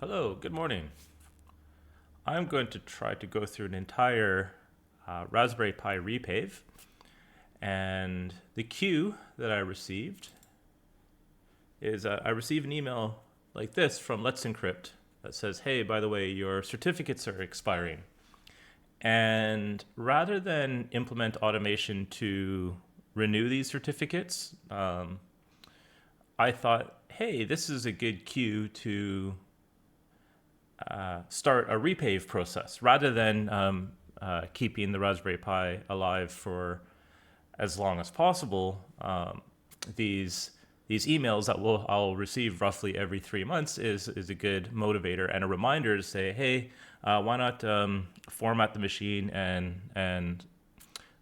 Hello, good morning. I'm going to try to go through an entire Raspberry Pi repave, and the cue that I received is I received an email like this from Let's Encrypt that says, hey, by the way, your certificates are expiring. And rather than implement automation to renew these certificates, I thought, hey, this is a good cue to start a repave process rather than keeping the Raspberry Pi alive for as long as possible. These emails that I'll receive roughly every 3 months is a good motivator and a reminder to say, hey, why not format the machine and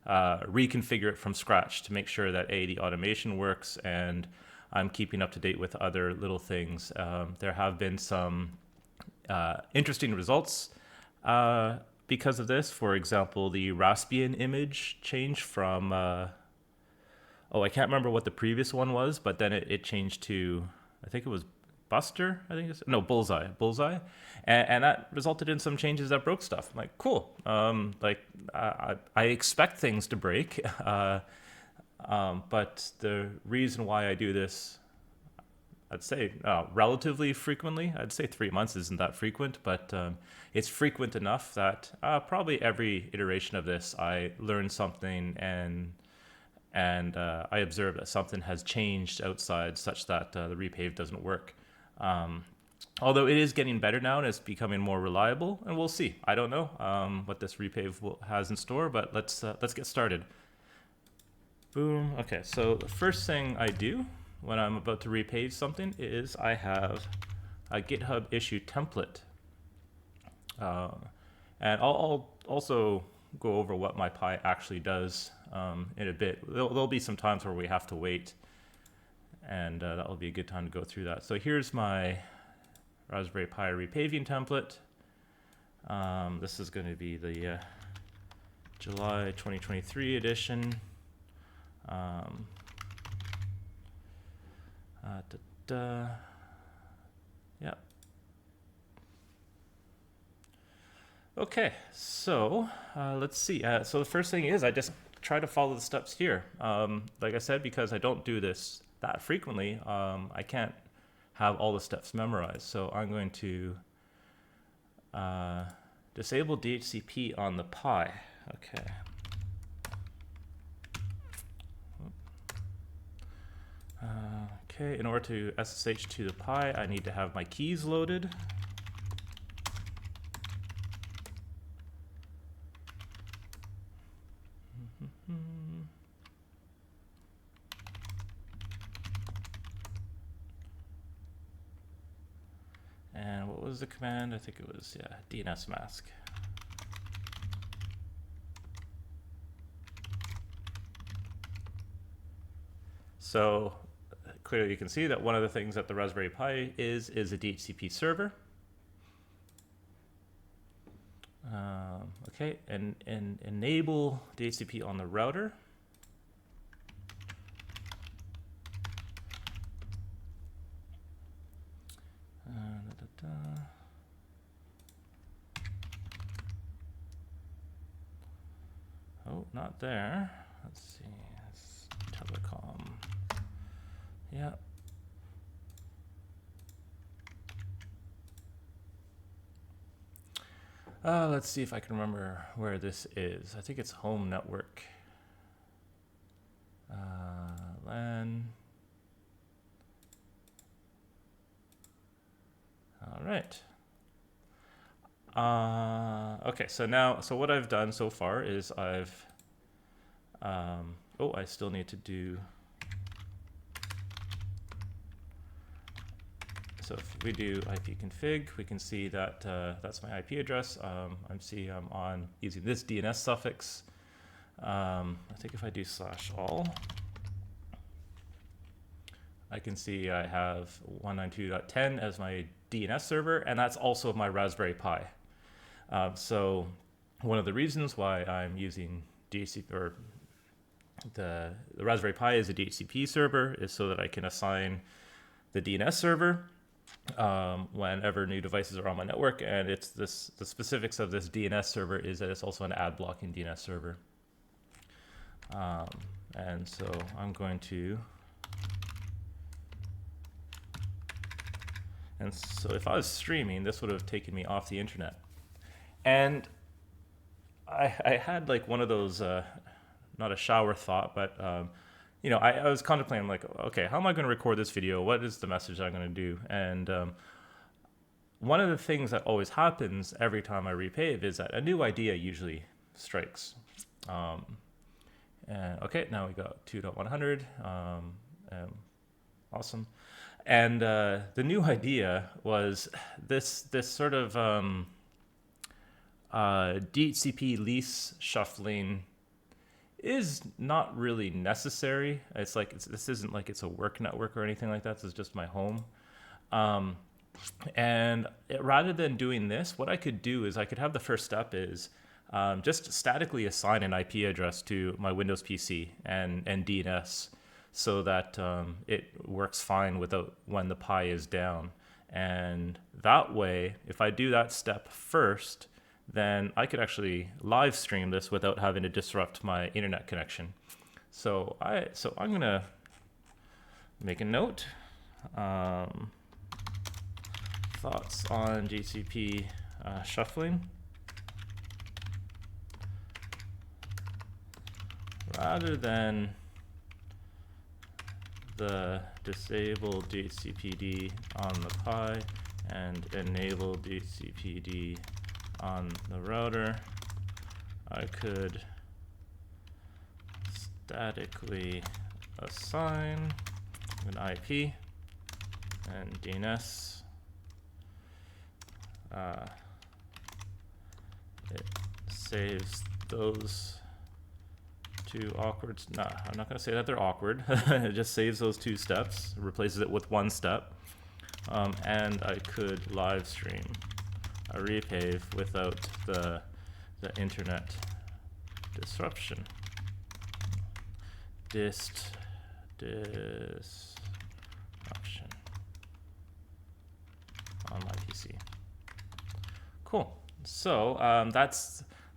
reconfigure it from scratch to make sure that the automation works and I'm keeping up to date with other little things. There have been some interesting results because of this. For example, the Raspbian image changed from, I can't remember what the previous one was, but then it changed to, I think it was Buster, Bullseye. And that resulted in some changes that broke stuff. I'm like, cool. I expect things to break. But the reason why I do this, I'd say relatively frequently. I'd say 3 months isn't that frequent, but it's frequent enough that probably every iteration of this, I learn something and I observe that something has changed outside such that the repave doesn't work. Although it is getting better now and it's becoming more reliable, and we'll see. I don't know what this repave has in store, but let's get started. Boom. Okay, so the first thing I do when I'm about to repave something is I have a GitHub issue template. And I'll also go over what my Pi actually does in a bit. There'll be some times where we have to wait, and that will be a good time to go through that. So here's my Raspberry Pi repaving template. This is going to be the July 2023 edition. Yeah. Okay, so let's see. So the first thing is I just try to follow the steps here. Like I said, because I don't do this that frequently, I can't have all the steps memorized. So I'm going to disable DHCP on the Pi. Okay. Okay, in order to SSH to the Pi, I need to have my keys loaded. And what was the command? I think it was, DNS mask. So clearly you can see that one of the things that the Raspberry Pi is a DHCP server. Okay, and enable DHCP on the router. Oh, not there. Let's see. It's telecom. Yeah. Let's see if I can remember where this is. I think it's home network. LAN. All right. Okay, so what I've done so far is I've, I still need to do, so if we do ipconfig, we can see that that's my IP address. I'm on using this DNS suffix. I think if I do /all, I can see I have 192.10 as my DNS server, and that's also my Raspberry Pi. So one of the reasons why I'm using DHCP, or the Raspberry Pi as a DHCP server, is so that I can assign the DNS server whenever new devices are on my network, and it's this, the specifics of this DNS server is that it's also an ad blocking DNS server. And so I'm going to, and so if I was streaming, this would have taken me off the internet. And I had like one of those, not a shower thought, but you know, I was contemplating like, okay, how am I going to record this video? What is the message I'm going to do? And one of the things that always happens every time I repave is that a new idea usually strikes. And okay, now we got 2.100. Awesome. And the new idea was this sort of DHCP lease shuffling is not really necessary. It's like this isn't like it's a work network or anything like that. This is just my home. And rather than doing this, what I could do is I could have the first step is just statically assign an IP address to my Windows PC and DNS so that it works fine without when the Pi is down. And that way, if I do that step first, then I could actually live stream this without having to disrupt my internet connection. So I'm gonna make a note. Thoughts on GCP shuffling. Rather than the disable DHCPD on the Pi and enable DHCPD on the router, I could statically assign an IP and DNS. It saves those two awkward, no, I'm not going to say that they're awkward. It just saves those two steps, replaces it with one step. And I could live stream a repave without the internet disruption. Disruption on my PC. Cool. So I'm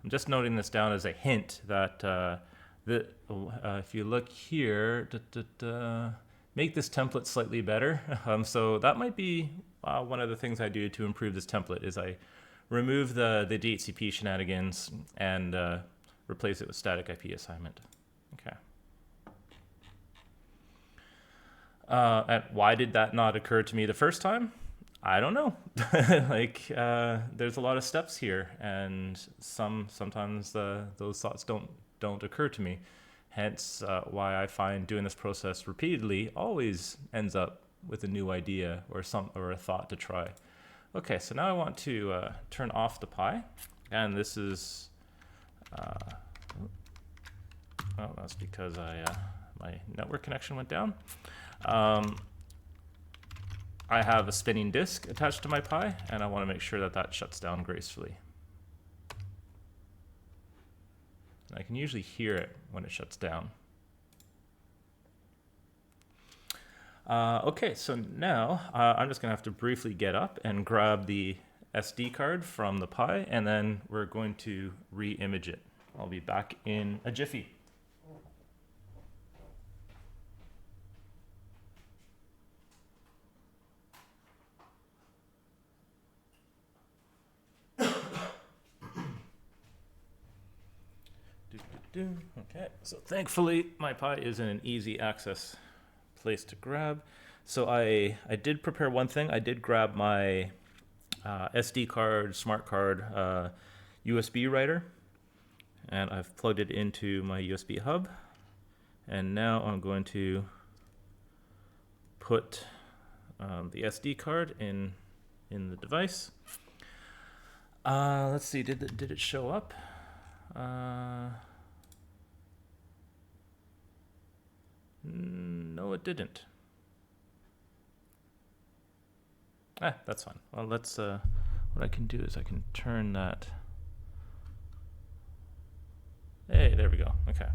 just noting this down as a hint that if you look here, make this template slightly better. So that might be one of the things I do to improve this template is I remove the DHCP shenanigans and replace it with static IP assignment. Okay. And why did that not occur to me the first time? I don't know. Like there's a lot of steps here, and sometimes those thoughts don't occur to me. Hence why I find doing this process repeatedly always ends up with a new idea or a thought to try. Okay, so now I want to turn off the Pi, and this is well, that's because my network connection went down. I have a spinning disk attached to my Pi, and I want to make sure that that shuts down gracefully. And I can usually hear it when it shuts down. Okay, so now I'm just going to have to briefly get up and grab the SD card from the Pi, and then we're going to re-image it. I'll be back in a jiffy. Okay, so thankfully my Pi is in an easy access place to grab. So I did prepare one thing. I did grab my SD card, smart card, USB writer, and I've plugged it into my USB hub. And now I'm going to put the SD card in the device. Let's see, did it show up? No, it didn't. That's fine. Well, let's, what I can do is I can turn that. Hey, there we go. Okay.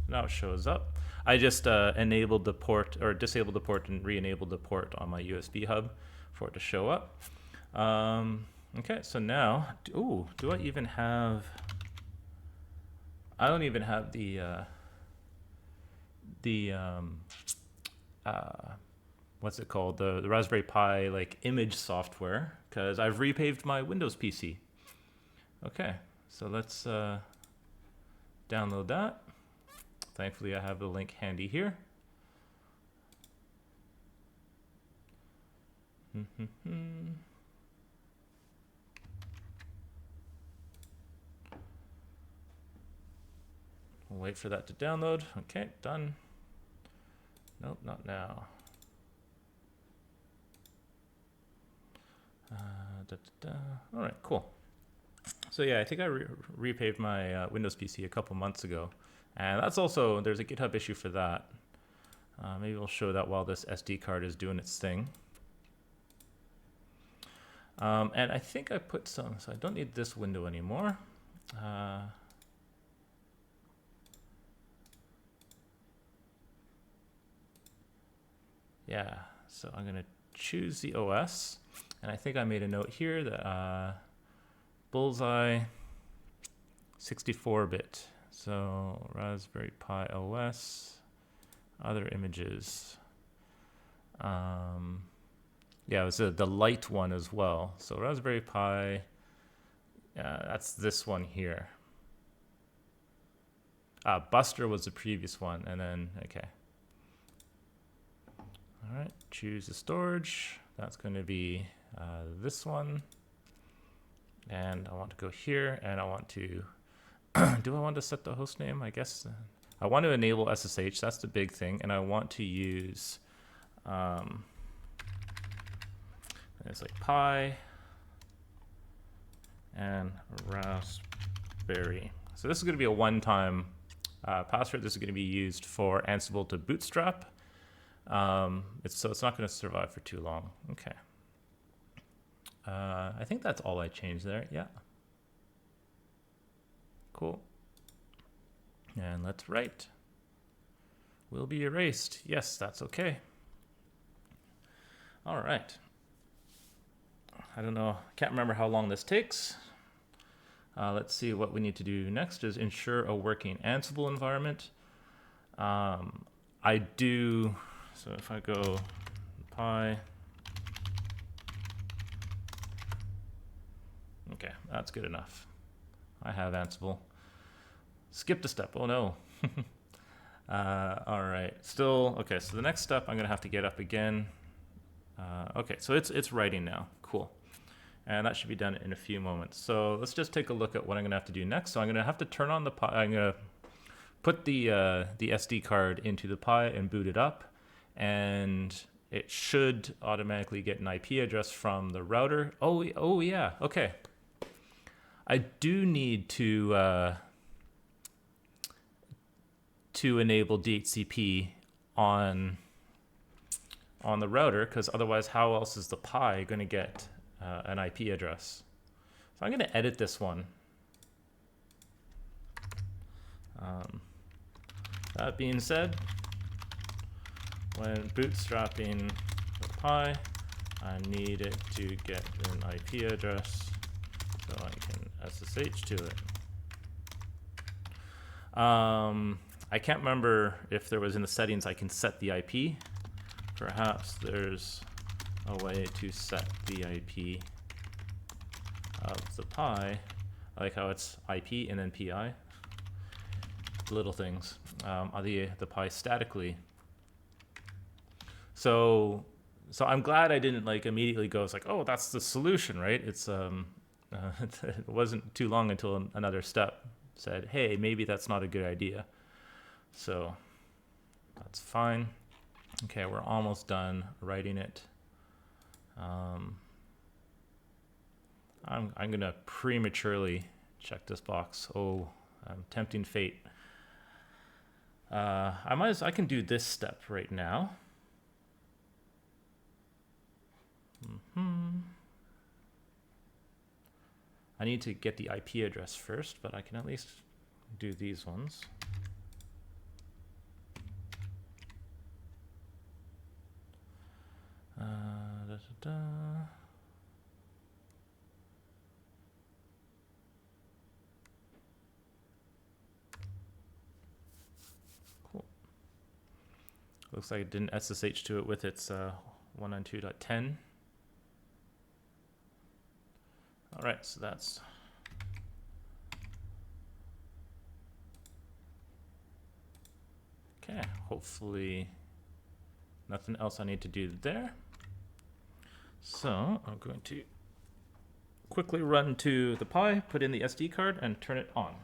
Now it shows up. I just enabled the port, or disabled the port and re-enabled the port on my USB hub for it to show up. Okay, so now, do I even have? I don't even have the what's it called? The Raspberry Pi like image software, because I've repaved my Windows PC. Okay, so let's download that. Thankfully, I have the link handy here. We'll wait for that to download. Okay, done. Nope, not now. All right, cool. So yeah, I think I repaved my Windows PC a couple months ago. And that's also, there's a GitHub issue for that. Maybe we'll show that while this SD card is doing its thing. And I think I put some, so I don't need this window anymore. Yeah, so I'm gonna choose the OS. And I think I made a note here that Bullseye 64-bit. So Raspberry Pi OS, other images. Yeah, it was the light one as well. So Raspberry Pi, that's this one here. Buster was the previous one, and then, okay. All right, choose the storage. That's going to be this one. And I want to go here, and I want to, do I want to set the host name? I guess I want to enable SSH. That's the big thing. And I want to use, it's like Pi and Raspberry. So this is going to be a one-time password. This is going to be used for Ansible to bootstrap. So it's not going to survive for too long. Okay. I think that's all I changed there. Yeah. Cool. And let's write. Will be erased. Yes, that's okay. All right. I don't know. Can't remember how long this takes. Let's see what we need to do next is ensure a working Ansible environment. I do. So if I go Pi. Okay, that's good enough. I have Ansible. Skipped a step. Oh no. All right. Still okay. So the next step, I'm gonna have to get up again. Okay, so it's writing now. Cool. And that should be done in a few moments. So let's just take a look at what I'm gonna have to do next. So I'm gonna have to turn on the Pi. I'm gonna put the SD card into the Pi and boot it up, and it should automatically get an IP address from the router. Oh yeah. Okay. I do need to enable DHCP on the router, because otherwise how else is the Pi going to get an IP address? So I'm going to edit this one. That being said, when bootstrapping the Pi, I need it to get an IP address so I can SSH to it. I can't remember if there was in the settings I can set the IP. Perhaps there's a way to set the IP of the Pi. I like how it's IP and then PI. Little things. The Pi statically. So I'm glad I didn't like immediately go, it's like, oh, that's the solution, right? It's it wasn't too long until another step said, hey, maybe that's not a good idea. So that's fine. Okay, we're almost done writing it. I'm gonna prematurely check this box. Oh, I'm tempting fate. I can do this step right now. I need to get the IP address first, but I can at least do these ones. Cool. Looks like it didn't SSH to it with its 192.10. All right, so that's okay. Hopefully nothing else I need to do there. So I'm going to quickly run to the Pi, put in the SD card, and turn it on.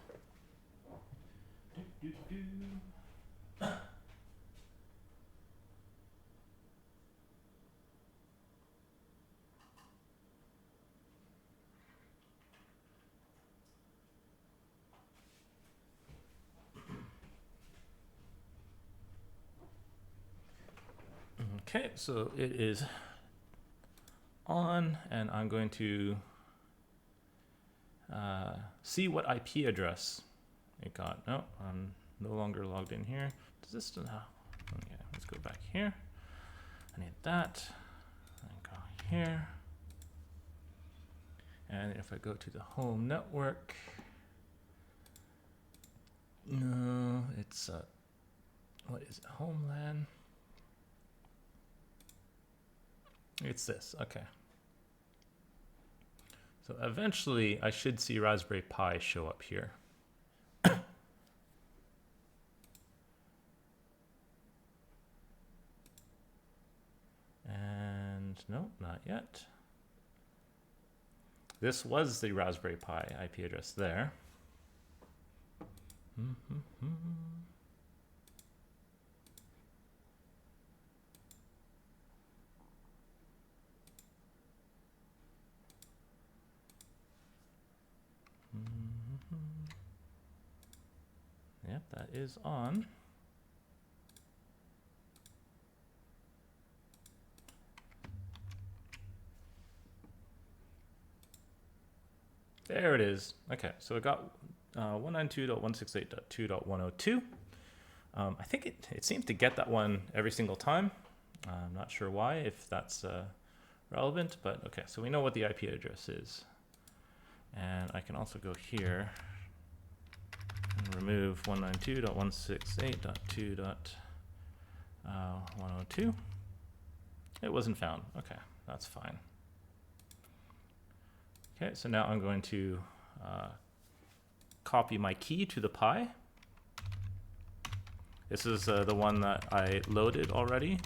Okay, so it is on, and I'm going to see what IP address it got. No, I'm no longer logged in here. Does this still have? Okay, let's go back here. I need that. And go here. And if I go to the home network, no, it's what is it? Homeland. It's this, okay. So eventually I should see Raspberry Pi show up here. And no, not yet. This was the Raspberry Pi IP address there. Yep, that is on. There it is. Okay, so it got 192.168.2.102. I think it seems to get that one every single time. I'm not sure why, if that's relevant, but okay, so we know what the IP address is. And I can also go here and remove 192.168.2.102. It wasn't found. Okay, that's fine. Okay, so now I'm going to copy my key to the Pi. This is the one that I loaded already.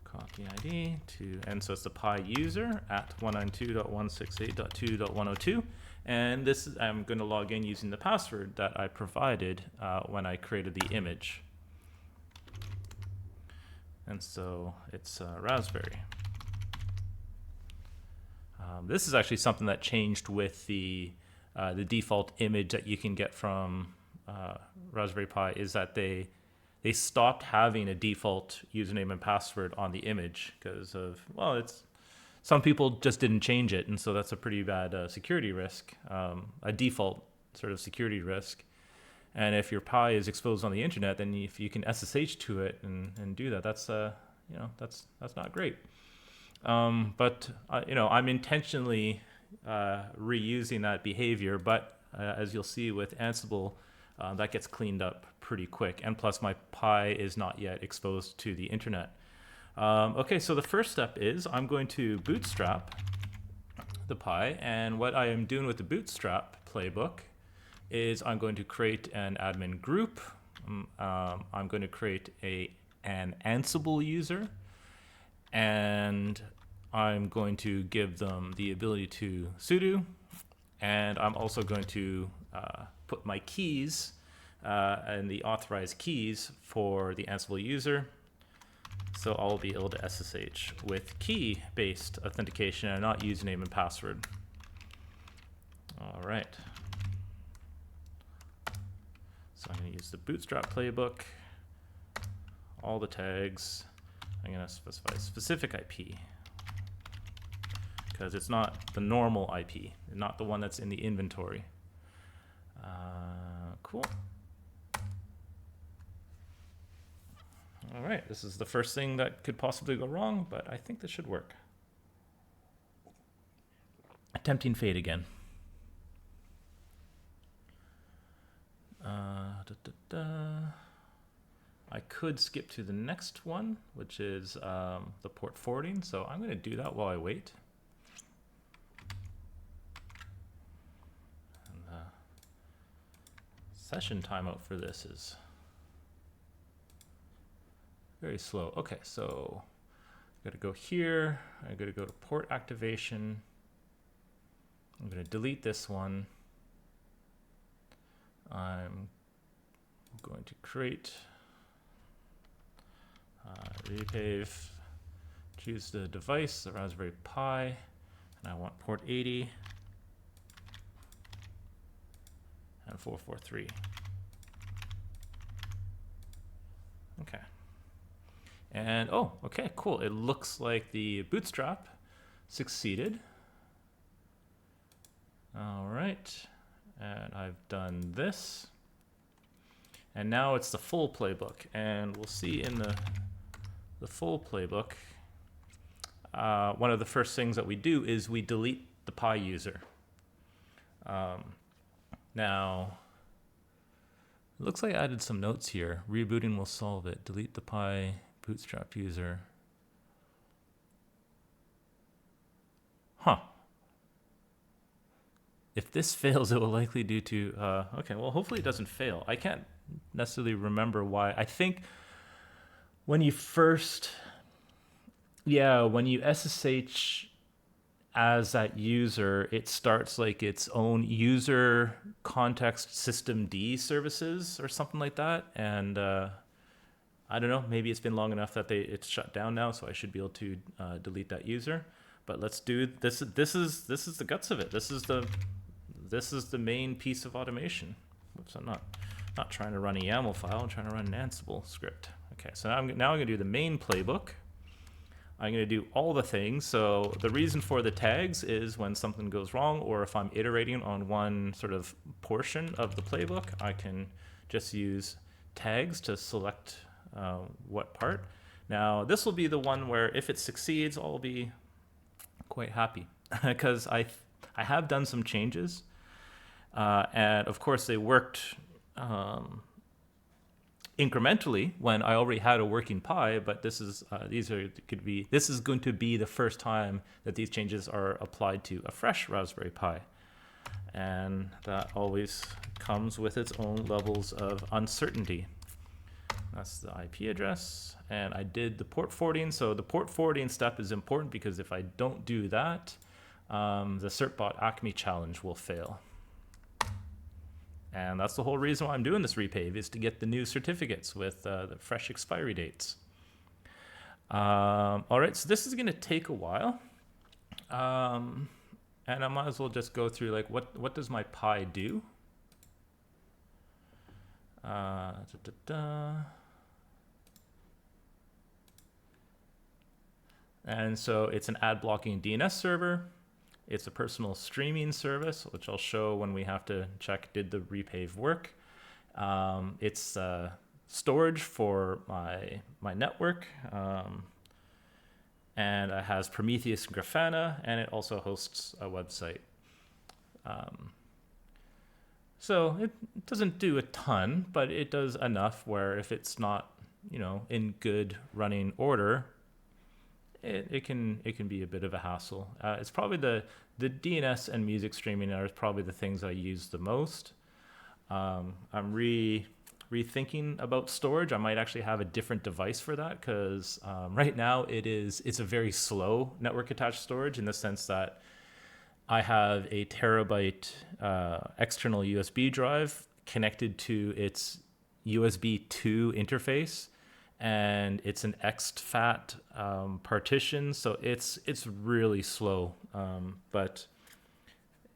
Copy ID to, and so it's the Pi user at 192.168.2.102. And this is, I'm going to log in using the password that I provided when I created the image. And so it's Raspberry. This is actually something that changed with the default image that you can get from Raspberry Pi, is that they stopped having a default username and password on the image because of, well, it's some people just didn't change it, and so that's a pretty bad security risk, a default sort of security risk. And if your Pi is exposed on the internet, then if you can SSH to it and do that, that's you know, that's not great. But you know, I'm intentionally reusing that behavior, but as you'll see with Ansible, that gets cleaned up pretty quick. And plus my Pi is not yet exposed to the internet. Okay, so the first step is I'm going to bootstrap the Pi, and what I am doing with the bootstrap playbook is I'm going to create an admin group. I'm going to create an Ansible user, and I'm going to give them the ability to sudo, and I'm also going to put my keys and the authorized keys for the Ansible user. So I'll be able to SSH with key-based authentication and not username and password. All right. So I'm going to use the bootstrap playbook, all the tags. I'm going to specify specific IP because it's not the normal IP, not the one that's in the inventory. Cool. All right, this is the first thing that could possibly go wrong, but I think this should work. Attempting fade again. I could skip to the next one, which is the port forwarding. So I'm going to do that while I wait. And the session timeout for this is very slow. Okay, so I got to go here. I got to go to port activation. I'm going to delete this one. I'm going to create repave, choose the device, the Raspberry Pi, and I want port 80 and 443. Okay. And oh, okay, cool. It looks like the bootstrap succeeded. All right. And I've done this. And now it's the full playbook. And we'll see in the full playbook, one of the first things that we do is we delete the Pi user. Now, it looks like I added some notes here. Rebooting will solve it. Delete the Pi bootstrap user. Huh. If this fails, it will likely due to, okay, well, hopefully it doesn't fail. I can't necessarily remember why. I think when you first, when you SSH as that user, it starts like its own user context systemd services or something like that. And I don't know, maybe it's been long enough that it's shut down now, so I should be able to delete that user. But let's do this. This is the guts of it. This is the main piece of automation. Whoops, I'm not trying to run a YAML file. I'm trying to run an Ansible script. Okay, so now I'm going to do the main playbook. I'm going to do all the things. So the reason for the tags is when something goes wrong, or if I'm iterating on one sort of portion of the playbook, I can just use tags to select what part. Now, this will be the one where if it succeeds, I'll be quite happy because I have done some changes. And of course, they worked incrementally when I already had a working Pi. But this is this is going to be the first time that these changes are applied to a fresh Raspberry Pi, and that always comes with its own levels of uncertainty. That's the IP address, and I did the port forwarding. So the port forwarding step is important because if I don't do that, the Certbot Acme challenge will fail. And that's the whole reason why I'm doing this repave, is to get the new certificates with the fresh expiry dates. All right, so this is going to take a while. And I might as well just go through, like, what does my Pi do? And so it's an ad blocking DNS server. It's a personal streaming service, which I'll show when we have to check, did the repave work? It's storage for my network. And it has Prometheus and Grafana, and it also hosts a website. So it doesn't do a ton, but it does enough where if it's not, in good running order, it can be a bit of a hassle. It's probably the DNS and music streaming are probably the things I use the most. I'm rethinking about storage. I might actually have a different device for that because right now it's a very slow network attached storage in the sense that I have a terabyte external USB drive connected to its USB 2 interface. And it's an exFAT partition, so it's really slow, but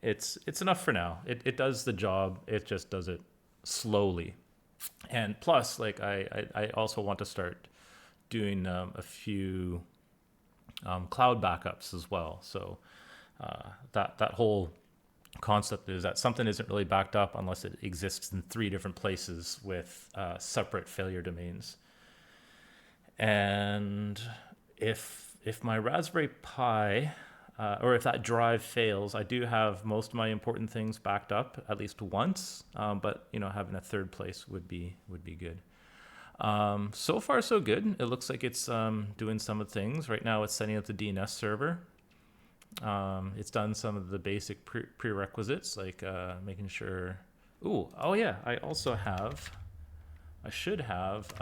it's enough for now. It does the job. It just does it slowly, and plus, like I also want to start doing a few cloud backups as well. So that whole concept is that something isn't really backed up unless it exists in 3 different places with separate failure domains. And if my Raspberry Pi or if that drive fails, I do have most of my important things backed up at least once. But having a third place would be good. So far, so good. It looks like it's doing some of the things. Right now, it's setting up the DNS server. It's done some of the basic prerequisites, like making sure. Oh yeah, I should have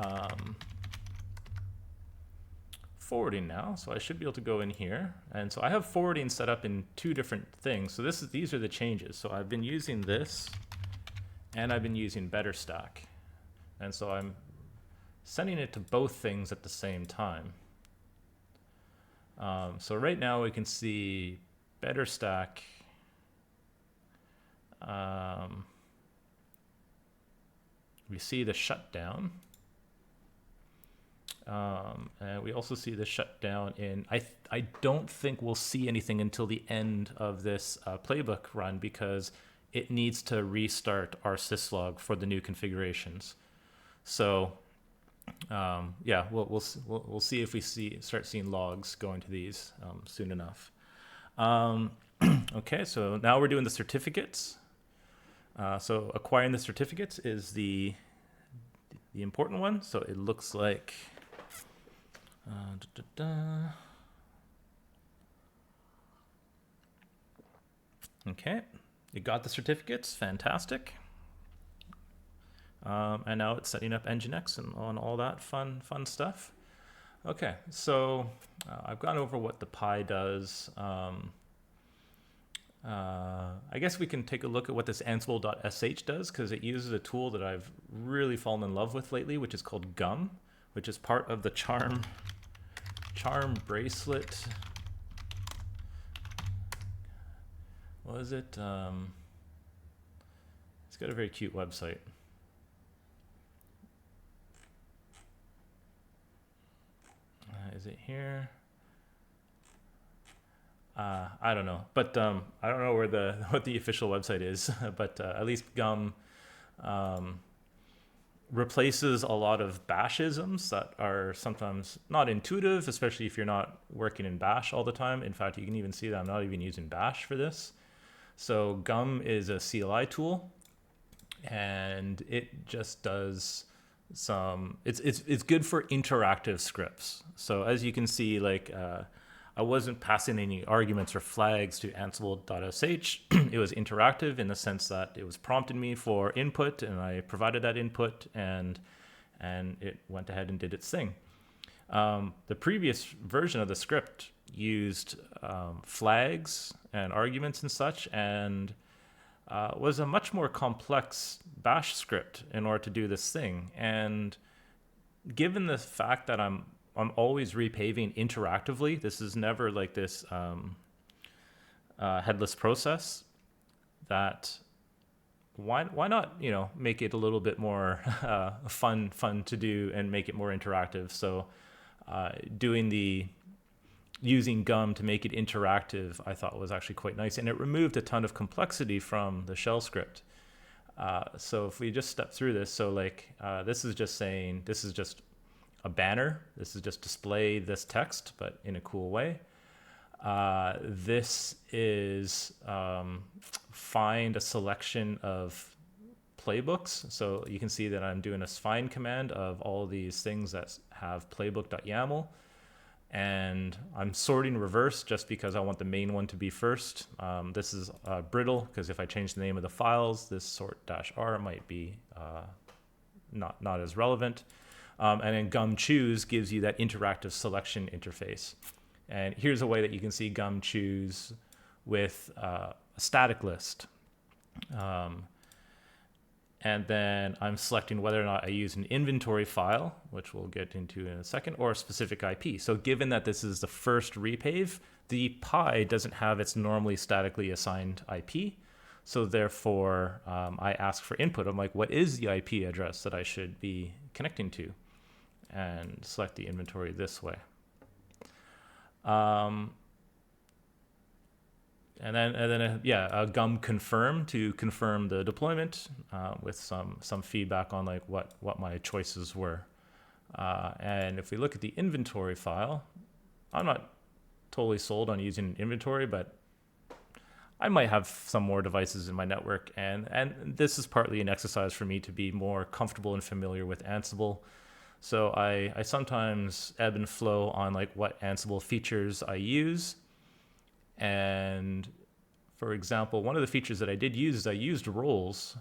forwarding now, so I should be able to go in here, and so I have forwarding set up in two different things. So these are the changes. So I've been using this, and I've been using BetterStack, and so I'm sending it to both things at the same time. So right now we can see BetterStack. We see the shutdown. And we also see the shutdown in, I don't think we'll see anything until the end of this playbook run, because it needs to restart our syslog for the new configurations. So yeah, we'll see if we start seeing logs going to these soon enough. Okay, so now we're doing the certificates. So acquiring the certificates is the important one. So it looks like okay, you got the certificates, fantastic. And now it's setting up Nginx and on all that fun stuff. Okay, so I've gone over what the Pi does. I guess we can take a look at what this Ansible.sh does, because it uses a tool that I've really fallen in love with lately, which is called Gum, which is part of the Charm bracelet. What is it? It's got a very cute website. Is it here? I don't know, but I don't know what the official website is. But at least Gum replaces a lot of Bashisms that are sometimes not intuitive, especially if you're not working in Bash all the time. In fact, you can even see that I'm not even using Bash for this. So Gum is a CLI tool, and it just does some. It's good for interactive scripts. So as you can see, like I wasn't passing any arguments or flags to Ansible.sh. It was interactive in the sense that it was prompting me for input, and I provided that input, and it went ahead and did its thing. The previous version of the script used flags and arguments and such, and was a much more complex Bash script in order to do this thing. And given the fact that I'm always repaving interactively, this is never like this headless process, that why not make it a little bit more fun to do and make it more interactive. So using Gum to make it interactive, I thought was actually quite nice, and it removed a ton of complexity from the shell script. So if we just step through this, so like this is just saying, this is just a banner. This is just display this text, but in a cool way. This is find a selection of playbooks. So you can see that I'm doing a find command of all these things that have playbook.yaml. And I'm sorting reverse just because I want the main one to be first. This is brittle, because if I change the name of the files, this sort-r might be not as relevant. And then Gum Choose gives you that interactive selection interface. And here's a way that you can see Gum Choose with a static list. And then I'm selecting whether or not I use an inventory file, which we'll get into in a second, or a specific IP. So given that this is the first repave, the Pi doesn't have its normally statically assigned IP. So therefore, I ask for input. I'm like, what is the IP address that I should be connecting to? And select the inventory this way. And then Gum confirm to confirm the deployment with some feedback on like what my choices were. And if we look at the inventory file, I'm not totally sold on using an inventory, but I might have some more devices in my network, and this is partly an exercise for me to be more comfortable and familiar with Ansible. So I sometimes ebb and flow on like what Ansible features I use. And for example, one of the features that I did use is I used roles,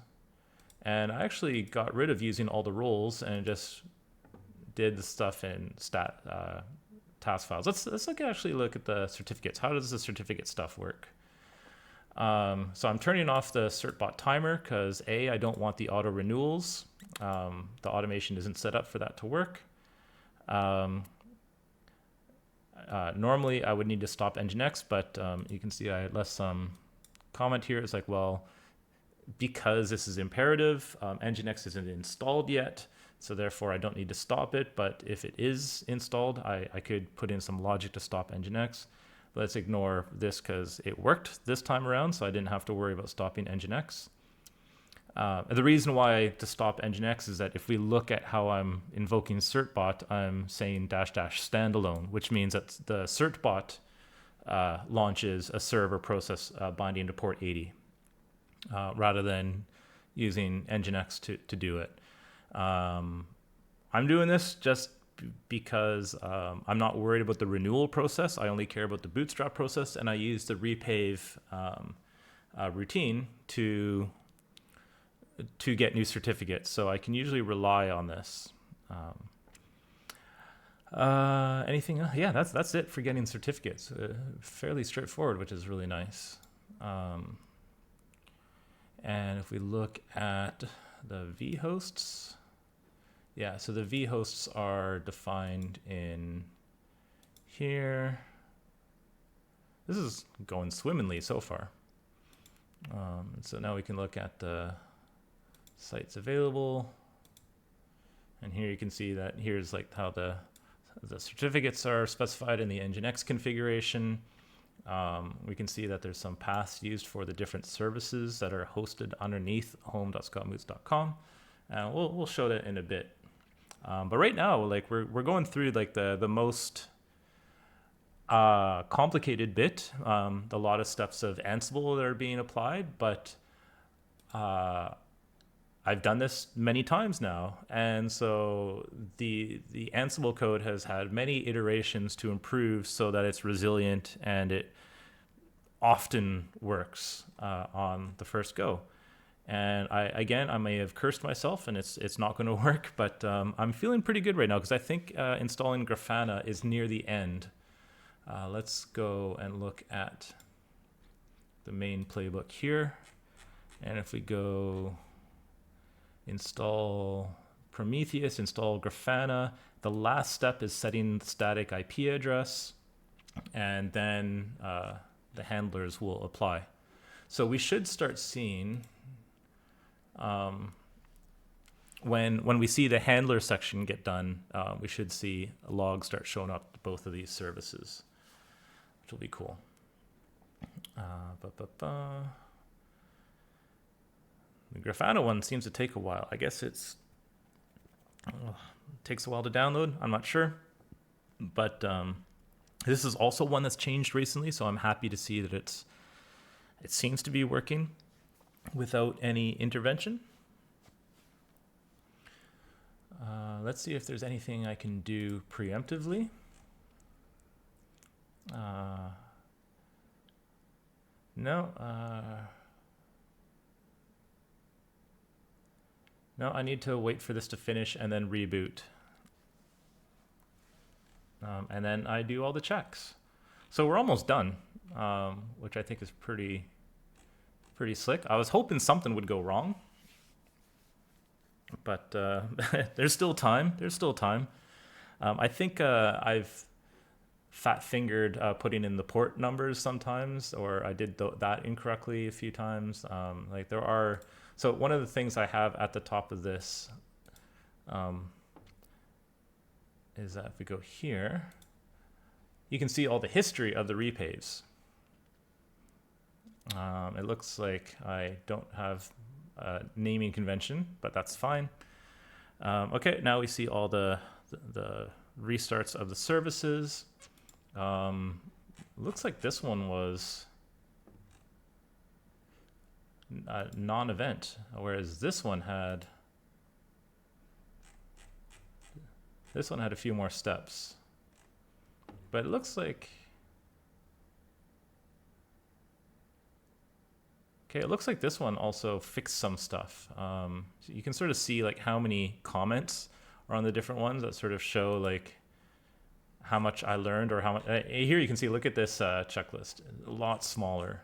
and I actually got rid of using all the roles and just did the stuff in task files. Let's actually look at the certificates. How does the certificate stuff work? So I'm turning off the Certbot timer because I don't want the auto renewals. The automation isn't set up for that to work. Normally I would need to stop Nginx, but you can see I left some comment here. It's like, well, because this is imperative, Nginx isn't installed yet, so therefore I don't need to stop it. But if it is installed, I could put in some logic to stop Nginx. Let's ignore this because it worked this time around, so I didn't have to worry about stopping Nginx. The reason why to stop Nginx is that if we look at how I'm invoking Certbot, I'm saying -- standalone, which means that the Certbot launches a server process binding to port 80 rather than using Nginx to do it. I'm doing this just because I'm not worried about the renewal process. I only care about the bootstrap process, and I use the repave routine to get new certificates. So I can usually rely on this. Anything else? Yeah, that's it for getting certificates. Fairly straightforward, which is really nice. And if we look at the vhosts, yeah, so the vhosts are defined in here. This is going swimmingly so far. So now we can look at the sites available. And here you can see that here's like how the certificates are specified in the Nginx configuration. We can see that there's some paths used for the different services that are hosted underneath home.scottmoose.com. And we'll show that in a bit. But right now, like we're going through like the most complicated bit, a lot of steps of Ansible that are being applied, but I've done this many times now, and so the Ansible code has had many iterations to improve so that it's resilient and it often works on the first go. And I may have cursed myself, and it's not going to work, but I'm feeling pretty good right now because I think installing Grafana is near the end. Let's go and look at the main playbook here, and if we go install Prometheus, install Grafana, the last step is setting the static IP address, and then the handlers will apply. So we should start seeing when we see the handler section get done, we should see a log start showing up to both of these services, which will be cool. The Grafana one seems to take a while. I guess it takes a while to download. I'm not sure. But this is also one that's changed recently, so I'm happy to see that it seems to be working without any intervention. Let's see if there's anything I can do preemptively. No. No, I need to wait for this to finish and then reboot. And then I do all the checks. So we're almost done, which I think is pretty slick. I was hoping something would go wrong, but there's still time. I think I've fat-fingered putting in the port numbers sometimes, or I did that incorrectly a few times. Like there are... So one of the things I have at the top of this is that if we go here, you can see all the history of the repaves. It looks like I don't have a naming convention, but that's fine. Okay, now we see all the the restarts of the services. Looks like this one was a non-event, whereas this one had a few more steps. But it looks like, okay, it looks like this one also fixed some stuff. So you can sort of see like how many comments are on the different ones that sort of show like how much I learned, or how much. Here you can see, look at this checklist, a lot smaller.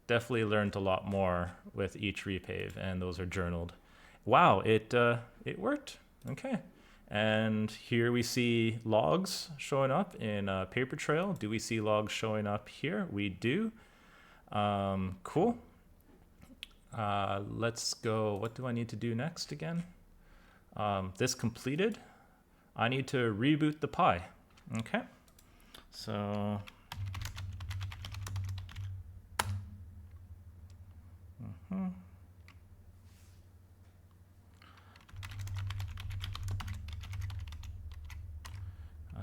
Definitely learned a lot more with each repave, and those are journaled. Wow, it worked. Okay. And here we see logs showing up in Paper Trail. Do we see logs showing up here? We do. Cool. Let's go. What do I need to do next again? This completed. I need to reboot the Pi. Okay. So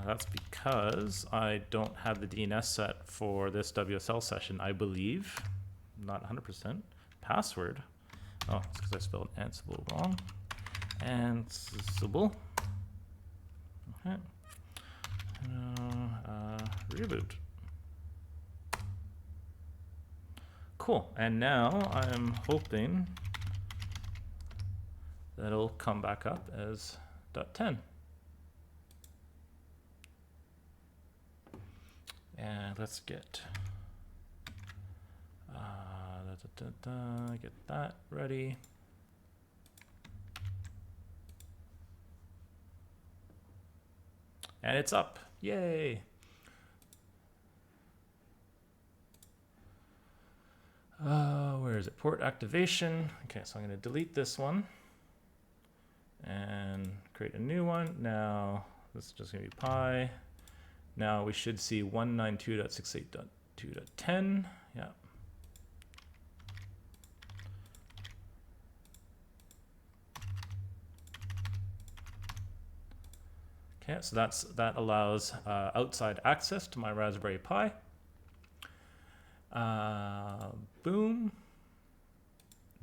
that's because I don't have the DNS set for this WSL session, I believe. Not 100%. Password. Oh, it's because I spelled Ansible wrong. Ansible. Okay. Reboot. Cool. And now I'm hoping that it'll come back up as .10. And let's get get that ready. And it's up. Yay. Where is it? Port activation. Okay, so I'm going to delete this one and create a new one. Now this is just going to be Pi. Now we should see 192.68.2.10. Yeah. Okay, so that allows outside access to my Raspberry Pi. Boom.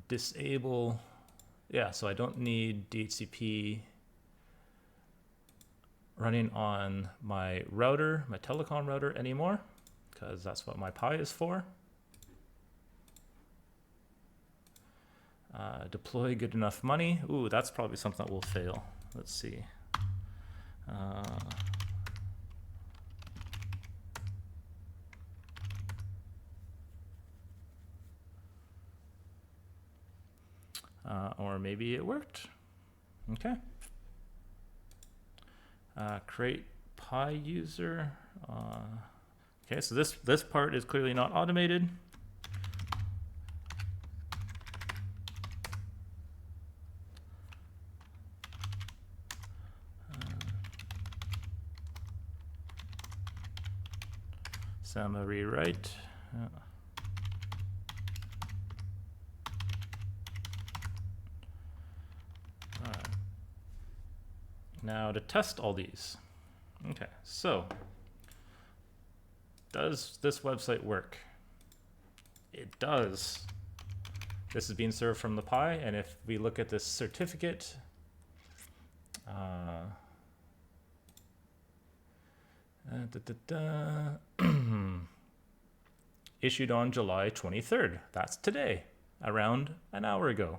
Disable. Yeah, so I don't need DHCP running on my router, my telecom router anymore, because that's what my Pi is for. Deploy good enough money. Ooh, that's probably something that will fail. Let's see. Or maybe it worked. Okay. Create Pi user. Okay, so this part is clearly not automated. Sama rewrite. Now to test all these. Okay, so does this website work? It does. This is being served from the Pi, and if we look at this certificate, issued on July 23rd. That's today, around an hour ago.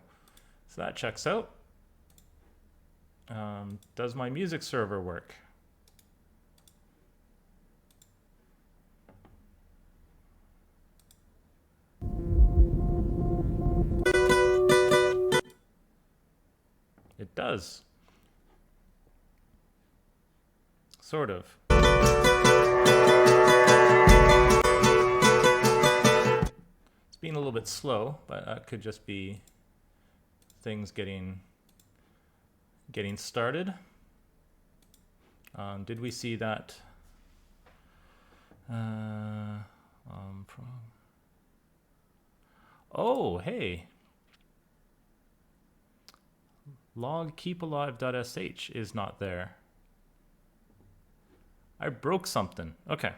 So that checks out. Does my music server work? It does. Sort of. It's being a little bit slow, but that could just be things getting started. Did we see that? Oh, hey. Log keepalive.sh is not there. I broke something. Okay.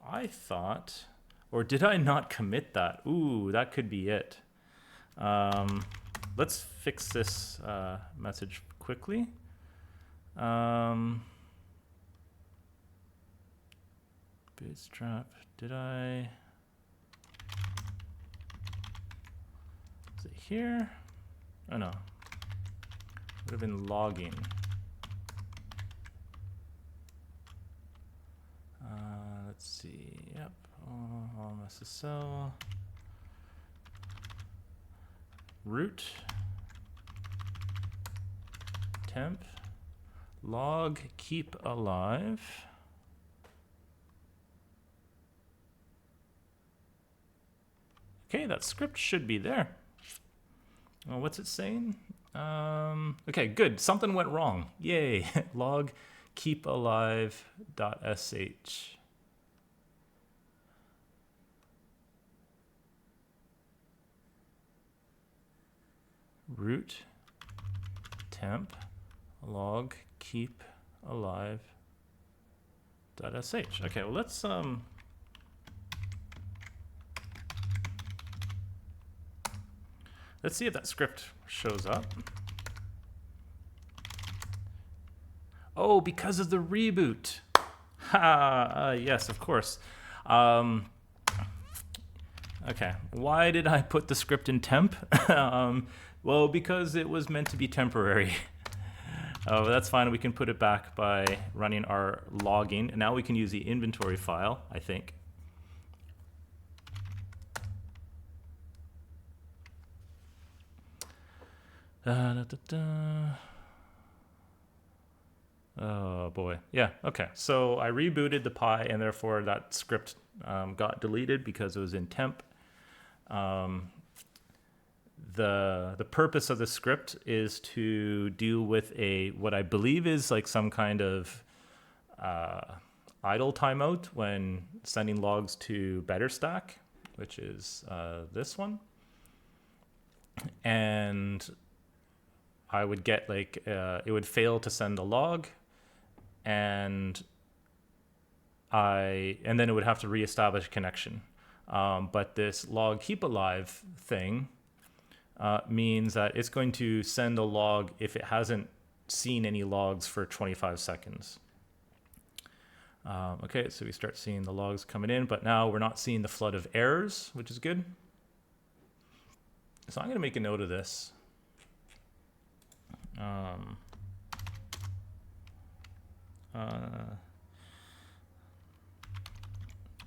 I thought, or did I not commit that? Ooh, that could be it. Let's fix this message quickly. Bootstrap, did I? Is it here? Oh no, would have been logging. Let's see, yep, SSL. Root, temp, log keep alive. Okay, that script should be there. Well, what's it saying? Okay, good. Something went wrong. Yay. Log keepalive.sh. Root temp log keep alive.sh. Okay, well let's see if that script shows up. Oh, because of the reboot. Ha! Yes, of course. Okay, why did I put the script in temp? Well, because it was meant to be temporary. Oh, that's fine. We can put it back by running our logging. And now we can use the inventory file, I think. Oh boy. Yeah, okay. So I rebooted the Pi and therefore that script got deleted because it was in temp. The purpose of the script is to deal with what I believe is like some kind of idle timeout when sending logs to BetterStack, which is this one. And I would get like, it would fail to send a log and then it would have to reestablish connection. But this log keep alive thing means that it's going to send a log if it hasn't seen any logs for 25 seconds. Okay, so we start seeing the logs coming in, but now we're not seeing the flood of errors, which is good. So I'm going to make a note of this.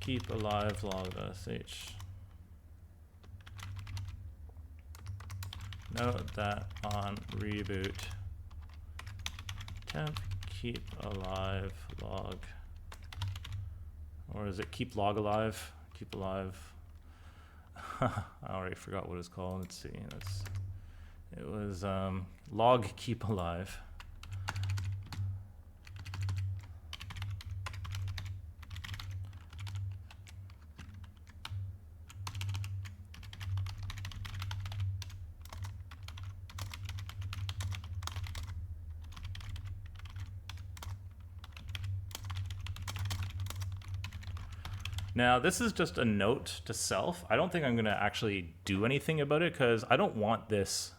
Keep alive log.sh. Note that on reboot, temp keep alive log, or is it keep log alive? Keep alive. I already forgot what it's called. Let's see. It was log keep alive. Now, this is just a note to self. I don't think I'm going to actually do anything about it because I don't want this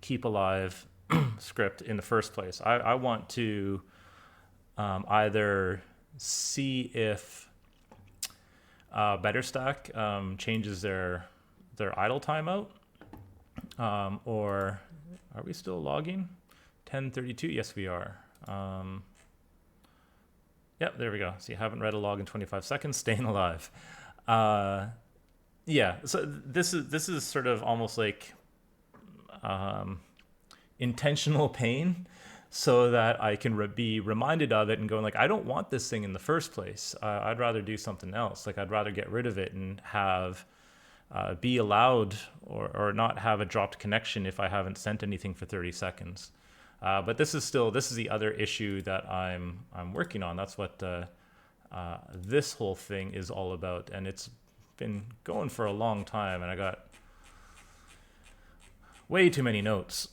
keep alive script in the first place. I want to either see if BetterStack changes their idle timeout, or are we still logging? 10:32? Yes, we are. Yep, there we go. So you haven't read a log in 25 seconds, staying alive. Yeah, so this is sort of almost like intentional pain so that I can be reminded of it and going like, I don't want this thing in the first place. I'd rather do something else. Like I'd rather get rid of it and have be allowed or not have a dropped connection if I haven't sent anything for 30 seconds. But this is the other issue that I'm working on. That's what this whole thing is all about, and it's been going for a long time, and I got way too many notes.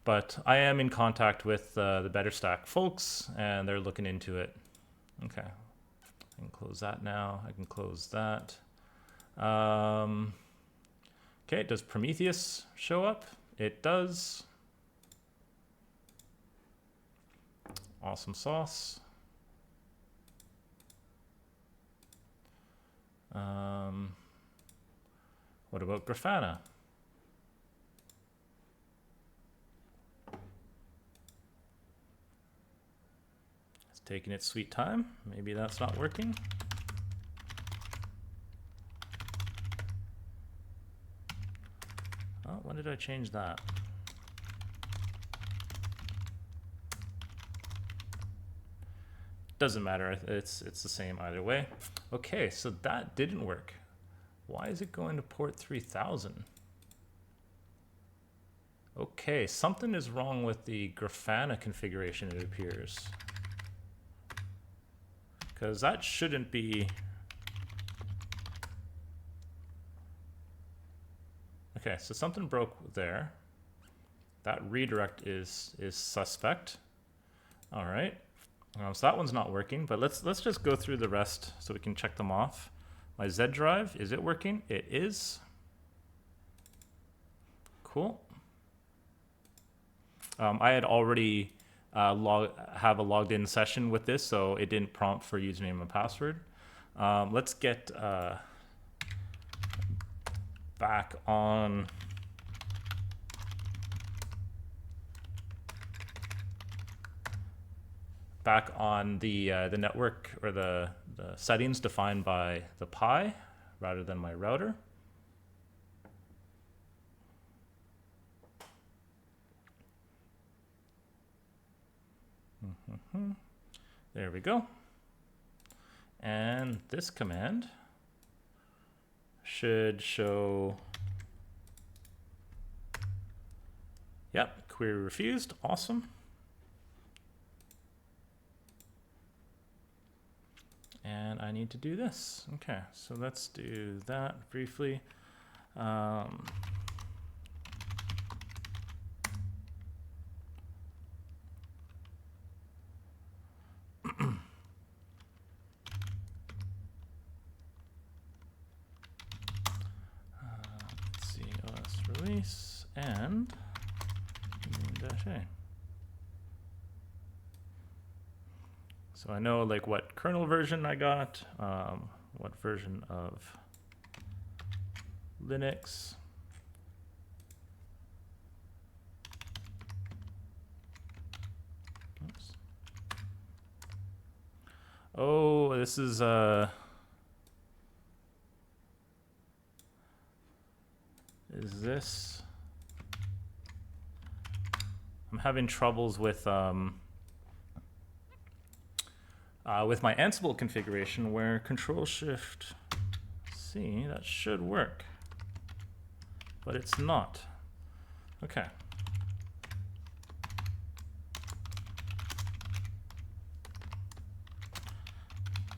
But I am in contact with the Better Stack folks, and they're looking into it. Okay, I can close that now. I can close that. Okay, does Prometheus show up? It does. Awesome sauce. What about Grafana? It's taking its sweet time. Maybe that's not working. Oh, when did I change that? Doesn't matter. It's the same either way. Okay, so that didn't work. Why is it going to port 3000? Okay, something is wrong with the Grafana configuration, it appears. Because that shouldn't be... Okay, so something broke there. That redirect is suspect. All right. So that one's not working, but let's just go through the rest so we can check them off. My Z drive, is it working? It is. Cool. I had already have a logged in session with this, so it didn't prompt for username and password. Let's get back on the network or the settings defined by the Pi rather than my router. There we go. And this command should show, yep, query refused. Awesome. And I need to do this. Okay, so let's do that briefly. Let's see, OS release and -a. So I know like what kernel version I got, what version of Linux. Oops. Oh, this is this? I'm having troubles with my Ansible configuration where Control-Shift-C, that should work, but it's not. Okay.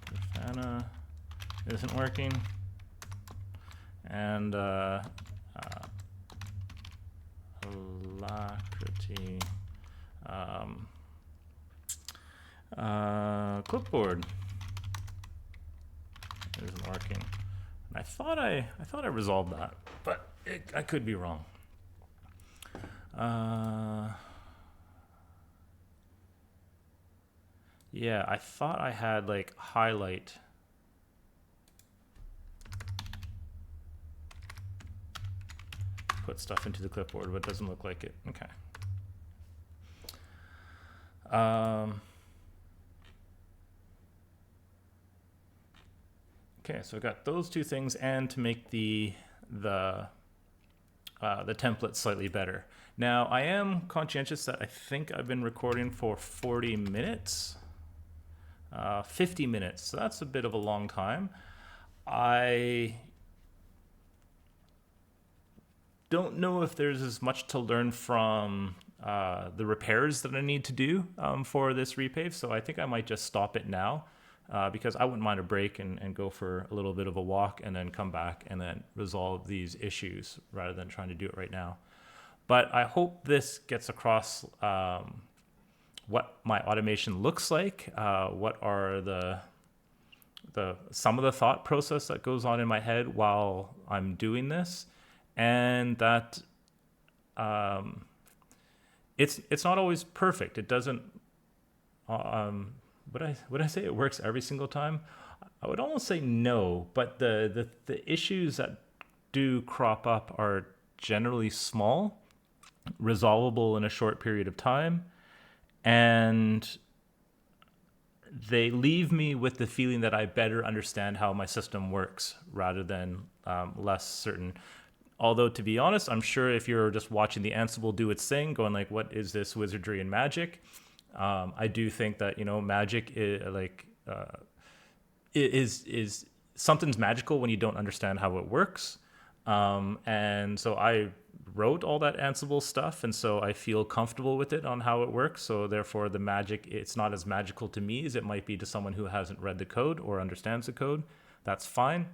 Grafana isn't working, and Alacrity clipboard isn't working. And I thought I resolved that, but I could be wrong. Yeah, I thought I had like highlight. Put stuff into the clipboard, but it doesn't look like it. Okay. Okay, so I've got those two things, and to make the template slightly better. Now, I am conscientious that I think I've been recording for 40 minutes, 50 minutes. So that's a bit of a long time. I don't know if there's as much to learn from the repairs that I need to do for this repave. So I think I might just stop it now. Because I wouldn't mind a break and go for a little bit of a walk and then come back and then resolve these issues rather than trying to do it right now. But I hope this gets across what my automation looks like, what are some of the thought process that goes on in my head while I'm doing this, and that it's not always perfect. It doesn't. Would I say it works every single time? I would almost say no, but the issues that do crop up are generally small, resolvable in a short period of time, and they leave me with the feeling that I better understand how my system works rather than less certain. Although, to be honest, I'm sure if you're just watching the Ansible do its thing, going like, what is this wizardry and magic? I do think that, magic is something's magical when you don't understand how it works. And so I wrote all that Ansible stuff, and so I feel comfortable with it on how it works. So therefore, the magic, it's not as magical to me as it might be to someone who hasn't read the code or understands the code. That's fine.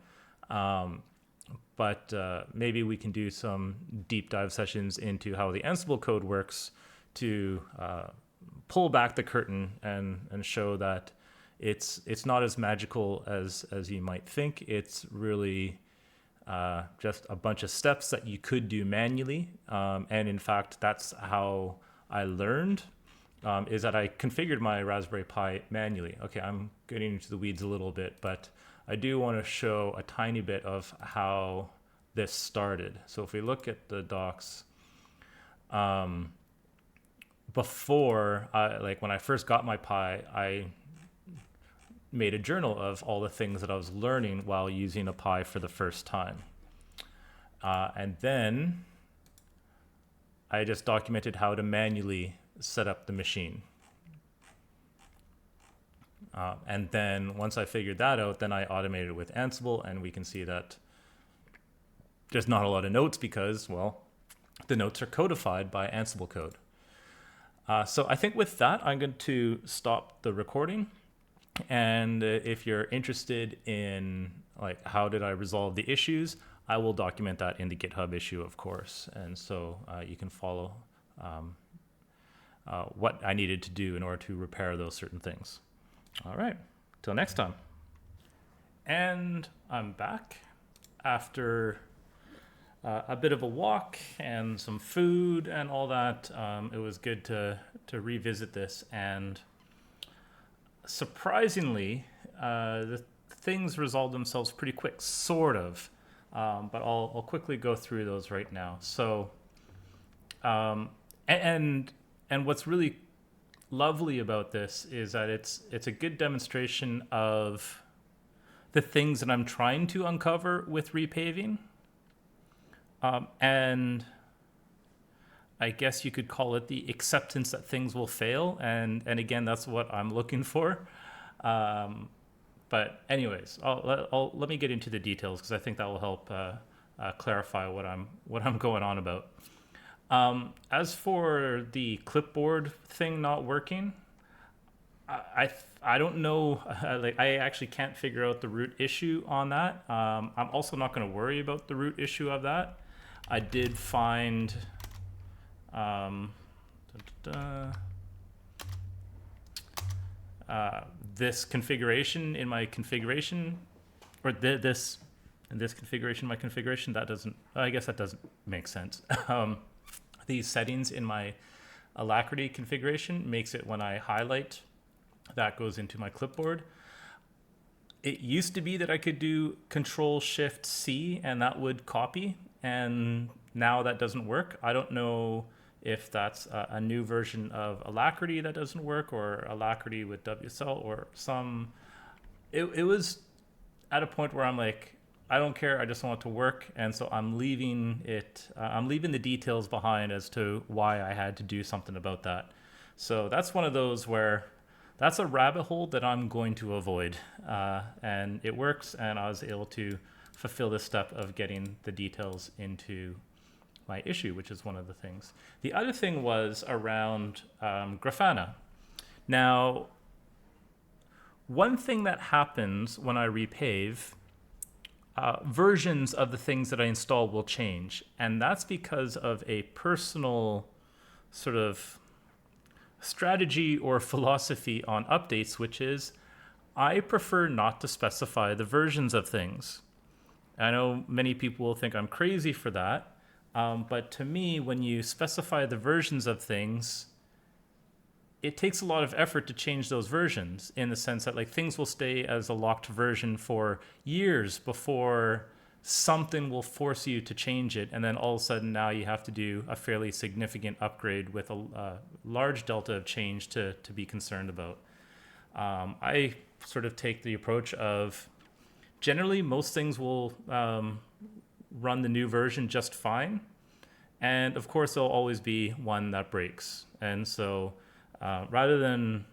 But maybe we can do some deep dive sessions into how the Ansible code works to pull back the curtain and show that it's not as magical as you might think. It's really just a bunch of steps that you could do manually. And in fact, that's how I learned, is that I configured my Raspberry Pi manually. Okay, I'm getting into the weeds a little bit, but I do want to show a tiny bit of how this started. So if we look at the docs, before, when I first got my Pi, I made a journal of all the things that I was learning while using a Pi for the first time. And then I just documented how to manually set up the machine. And then once I figured that out, then I automated it with Ansible, and we can see that there's not a lot of notes because, well, the notes are codified by Ansible code. So I think with that, I'm going to stop the recording. And if you're interested in how did I resolve the issues, I will document that in the GitHub issue, of course. And so you can follow what I needed to do in order to repair those certain things. All right, till next time. And I'm back after a bit of a walk and some food and all that. It was good to revisit this, and surprisingly, the things resolved themselves pretty quick, sort of. But I'll quickly go through those right now. So, and what's really lovely about this is that it's a good demonstration of the things that I'm trying to uncover with repaving. And I guess you could call it the acceptance that things will fail. And again, that's what I'm looking for. But anyways, let me get into the details because I think that will help clarify what I'm going on about. As for the clipboard thing not working, I don't know. I actually can't figure out the root issue on that. I'm also not going to worry about the root issue of that. I did find this configuration in my configuration, or this configuration in my configuration. That doesn't. I guess that doesn't make sense. These settings in my Alacrity configuration makes it when I highlight, that goes into my clipboard. It used to be that I could do Control-Shift-C and that would copy, and now that doesn't work. I don't know if that's a new version of Alacrity that doesn't work, or Alacrity with WSL, or some. It was at a point where I'm like, I don't care, I just want it to work, and so I'm leaving it. I'm leaving the details behind as to why I had to do something about that. So that's one of those where that's a rabbit hole that I'm going to avoid, and it works, and I was able to fulfill this step of getting the details into my issue, which is one of the things. The other thing was around Grafana. Now, one thing that happens when I repave versions of the things that I install will change. And that's because of a personal sort of strategy or philosophy on updates, which is I prefer not to specify the versions of things. I know many people will think I'm crazy for that, but to me, when you specify the versions of things, it takes a lot of effort to change those versions, in the sense that like things will stay as a locked version for years before something will force you to change it, and then all of a sudden now you have to do a fairly significant upgrade with a large delta of change to be concerned about. I sort of take the approach of generally most things will run the new version just fine, and of course there'll always be one that breaks. And so rather than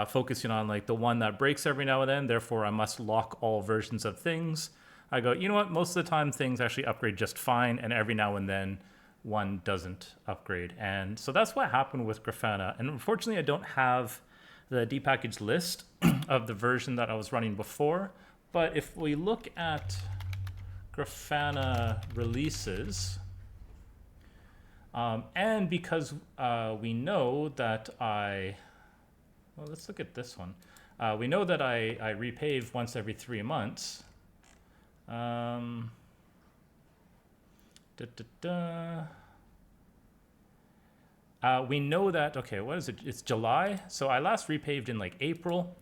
focusing on like the one that breaks every now and then, therefore I must lock all versions of things, I go, you know what, most of the time things actually upgrade just fine, and every now and then one doesn't upgrade. And so that's what happened with Grafana. And unfortunately I don't have the depackaged list of the version that I was running before, but if we look at Grafana releases, and because we know that well, let's look at this one. We know that I repave once every 3 months. We know that, okay, what is it? It's July. So I last repaved in like April.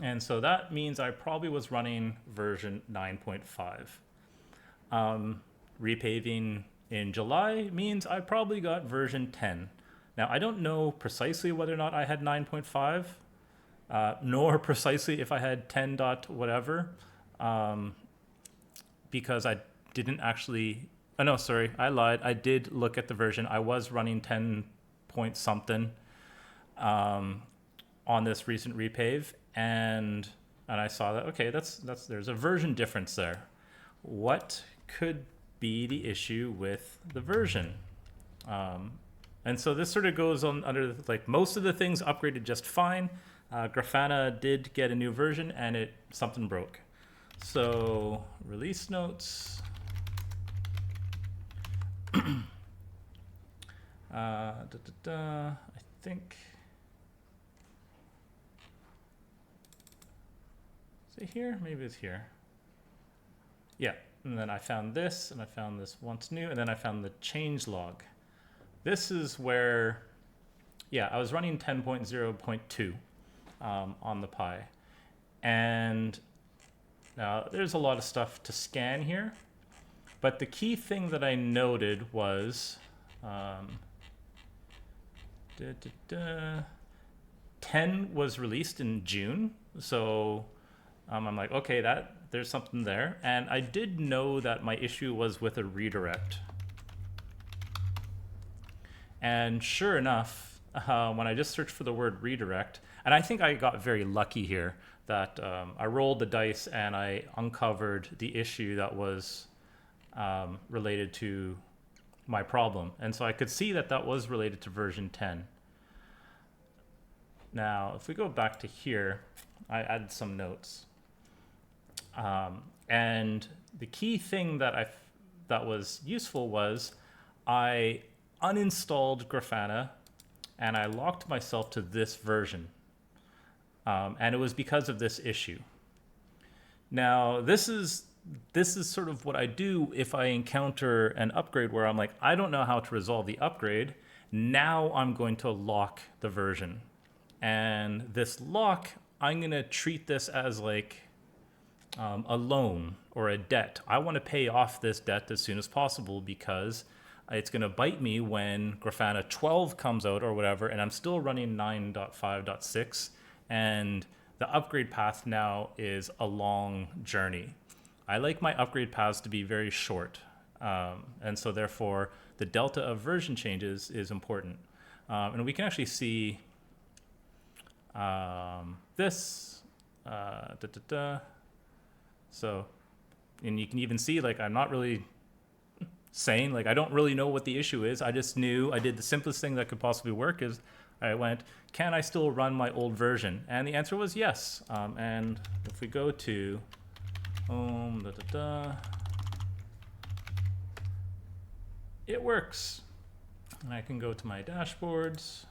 And so that means I probably was running version 9.5. Repaving in July means I probably got version 10. Now, I don't know precisely whether or not I had 9.5, nor precisely if I had 10 dot whatever, because I didn't actually, oh no, sorry, I lied. I did look at the version. I was running 10 point something on this recent repave, and I saw that, okay, there's a version difference there. What could be the issue with the version? And so this sort of goes on under, like, most of the things upgraded just fine. Grafana did get a new version and something broke. So release notes. I think, is it here? Maybe it's here. Yeah, and then I found this, and I found this once new, and then I found the change log. This is where, yeah, I was running 10.0.2 on the Pi. And now there's a lot of stuff to scan here, but the key thing that I noted was 10 was released in June. So I'm like, okay, there's something there. And I did know that my issue was with a redirect. And sure enough, when I just searched for the word redirect, and I think I got very lucky here that I rolled the dice and I uncovered the issue that was related to my problem. And so I could see that that was related to version 10. Now, if we go back to here, I added some notes. And the key thing that was useful was I uninstalled Grafana and I locked myself to this version. And it was because of this issue. Now, this is sort of what I do if I encounter an upgrade where I'm like, I don't know how to resolve the upgrade. Now I'm going to lock the version. And this lock, I'm going to treat this as like a loan or a debt. I want to pay off this debt as soon as possible because it's going to bite me when Grafana 12 comes out or whatever, and I'm still running 9.5.6, and the upgrade path now is a long journey. I like my upgrade paths to be very short, and so therefore the delta of version changes is important. And we can actually see this. So, and you can even see, like, I'm not really saying, like, I don't really know what the issue is. I just knew I did the simplest thing that could possibly work is I went, can I still run my old version? And the answer was yes. And if we go to home, It works. And I can go to my dashboards.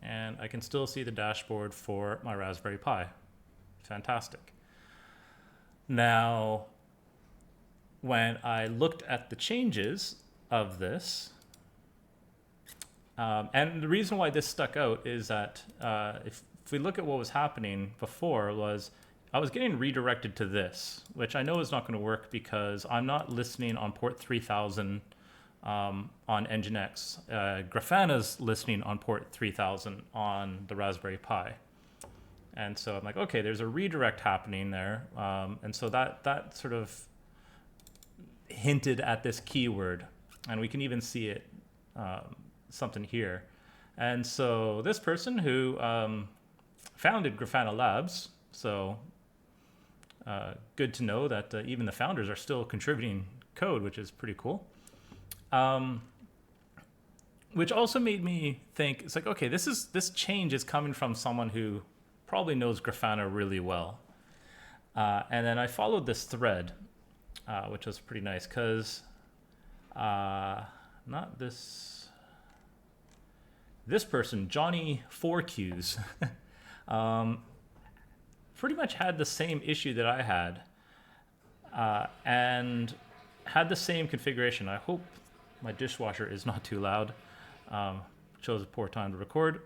And I can still see the dashboard for my Raspberry Pi. Fantastic. Now, when I looked at the changes of this, and the reason why this stuck out is that if we look at what was happening before was I was getting redirected to this, which I know is not going to work because I'm not listening on port 3000 on Nginx. Grafana's listening on port 3000 on the Raspberry Pi. And so I'm like, okay, there's a redirect happening there. And so that sort of hinted at this keyword. And we can even see it, something here. And so this person who founded Grafana Labs, so good to know that even the founders are still contributing code, which is pretty cool. Which also made me think, it's like, okay, this change is coming from someone who probably knows Grafana really well. And then I followed this thread, which was pretty nice because not this person, Johnny 4Qs, pretty much had the same issue that I had and had the same configuration. I hope my dishwasher is not too loud. Chose a poor time to record.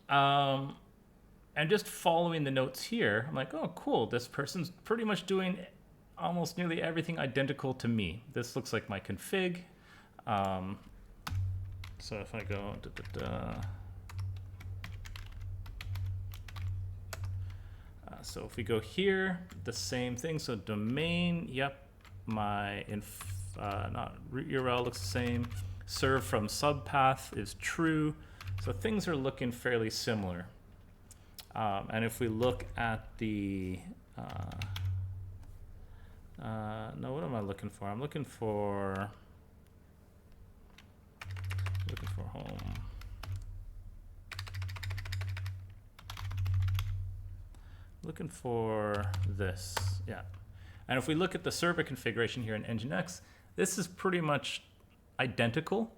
And just following the notes here, I'm like, oh, cool. This person's pretty much doing almost nearly everything identical to me. This looks like my config. So if I go, so if we go here, the same thing. So domain, yep, my not root URL looks the same. Serve from subpath is true. So things are looking fairly similar. And if we look at the, no, what am I looking for? I'm looking for home. Looking for this, yeah. And if we look at the server configuration here in Nginx, this is pretty much identical.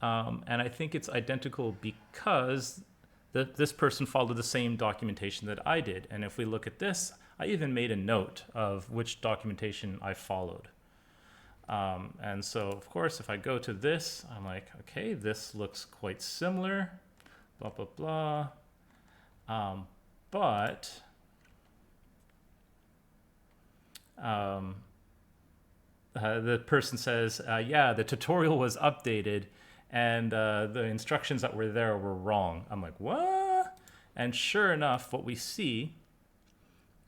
And I think it's identical because this person followed the same documentation that I did. And if we look at this, I even made a note of which documentation I followed. And so, of course, if I go to this, I'm like, okay, this looks quite similar, blah, blah, blah. But the person says, yeah, the tutorial was updated and the instructions that were there were wrong. I'm like, what? And sure enough, what we see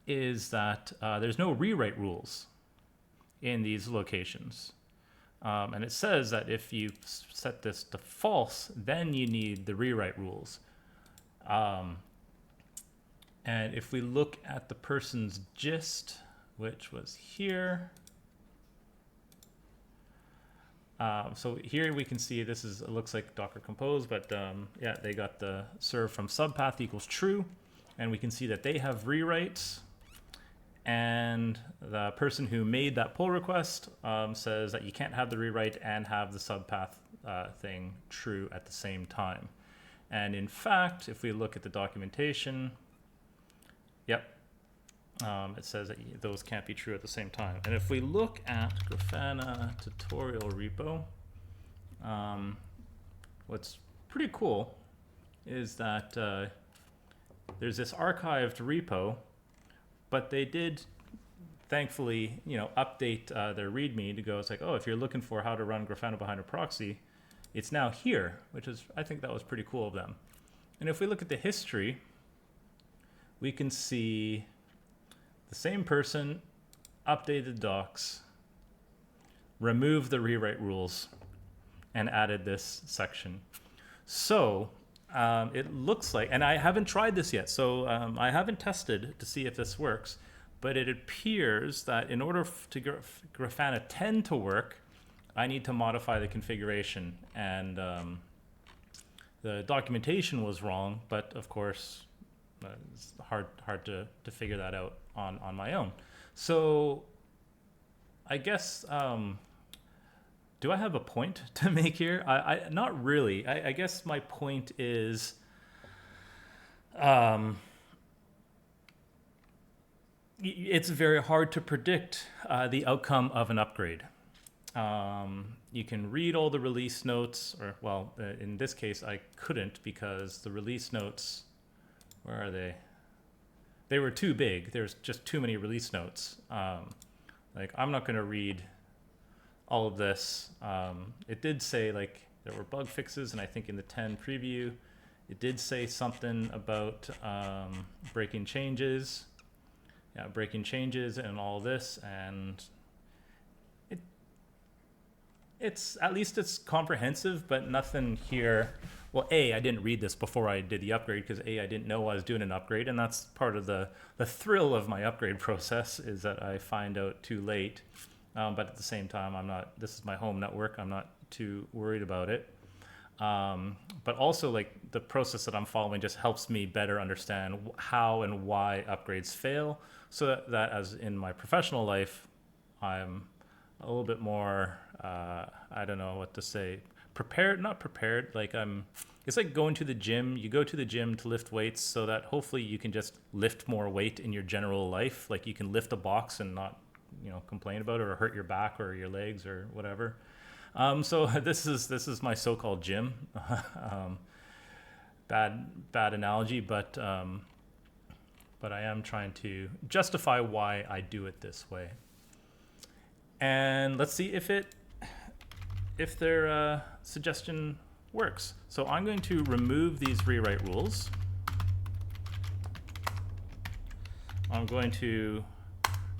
is that there's no rewrite rules in these locations. And it says that if you set this to false, then you need the rewrite rules. And if we look at the person's gist, which was here, so here we can see this is, it looks like Docker Compose, but yeah, they got the serve from subpath equals true, and we can see that they have rewrites, and the person who made that pull request says that you can't have the rewrite and have the subpath thing true at the same time. And in fact, if we look at the documentation, yep, it says that those can't be true at the same time. And if we look at Grafana tutorial repo, what's pretty cool is that there's this archived repo, but they did thankfully, update their README to go, it's like, oh, if you're looking for how to run Grafana behind a proxy, it's now here, which is, I think that was pretty cool of them. And if we look at the history, we can see the same person updated docs, removed the rewrite rules, and added this section. So it looks like, and I haven't tried this yet, so I haven't tested to see if this works, but it appears that in order to Grafana 10 to work, I need to modify the configuration. And the documentation was wrong, but of course, It's hard to figure that out on my own. So I guess, do I have a point to make here? I not really. I guess my point is, it's very hard to predict the outcome of an upgrade. You can read all the release notes, or well, in this case, I couldn't because the release notes, where are they? They were too big. There's just too many release notes. Like, I'm not going to read all of this. It did say like there were bug fixes, and I think in the 10 preview, it did say something about breaking changes. Yeah, breaking changes and all this, and it's at least it's comprehensive, but nothing here. Well, I didn't read this before I did the upgrade because I didn't know I was doing an upgrade, and that's part of the thrill of my upgrade process is that I find out too late. But at the same time, I'm not. This is my home network. I'm not too worried about it. But also, like, the process that I'm following just helps me better understand how and why upgrades fail, so that as in my professional life, I'm a little bit more, I don't know what to say, prepared, not prepared. Like, it's like going to the gym. You go to the gym to lift weights so that hopefully you can just lift more weight in your general life. Like, you can lift a box and not, complain about it or hurt your back or your legs or whatever. So this is my so-called gym. Bad analogy, but I am trying to justify why I do it this way. And let's see if their suggestion works. So I'm going to remove these rewrite rules. I'm going to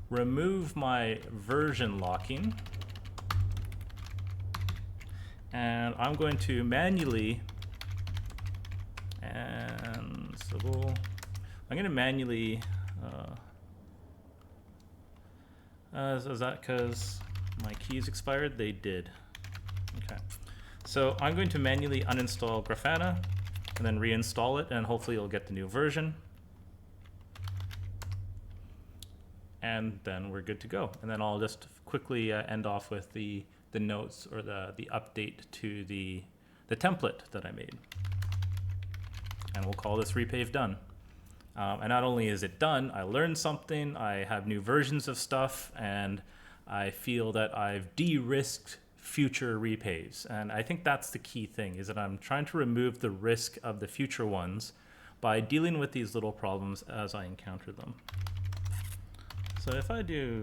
remove my version locking. And I'm going to manually, Ansible, I'm going to manually, is that because my keys expired? They did. Okay. So I'm going to manually uninstall Grafana and then reinstall it, and hopefully it'll get the new version. And then we're good to go. And then I'll just quickly end off with the notes or the update to the template that I made. And we'll call this repave done. And not only is it done, I learned something, I have new versions of stuff, and I feel that I've de-risked future repaves. And I think that's the key thing, is that I'm trying to remove the risk of the future ones by dealing with these little problems as I encounter them. So if I do,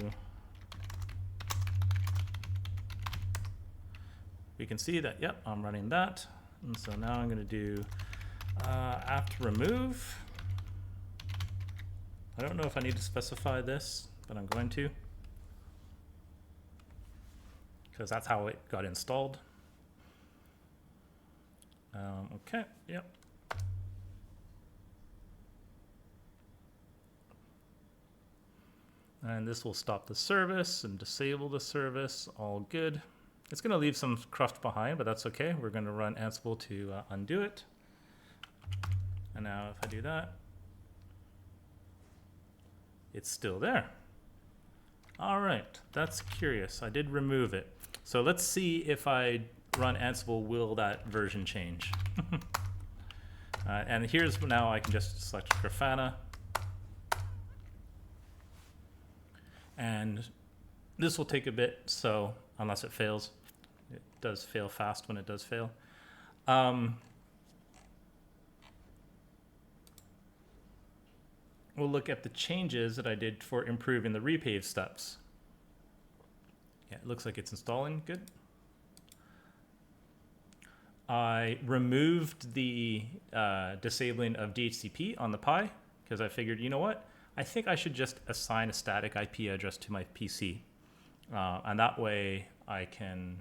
we can see that, yep, I'm running that. And so now I'm going to do apt remove. I don't know if I need to specify this, but I'm going to, because that's how it got installed. Okay, yep. And this will stop the service and disable the service, all good. It's going to leave some cruft behind, but that's okay. We're going to run Ansible to undo it. And now if I do that, it's still there. All right, that's curious. I did remove it. So let's see if I run Ansible, will that version change? And here's now I can just select Grafana. And this will take a bit, so unless it fails. It does fail fast when it does fail. We'll look at the changes that I did for improving the repave steps. Yeah, it looks like it's installing, good. I removed the disabling of DHCP on the Pi, because I figured, you know what? I think I should just assign a static IP address to my PC. And that way I can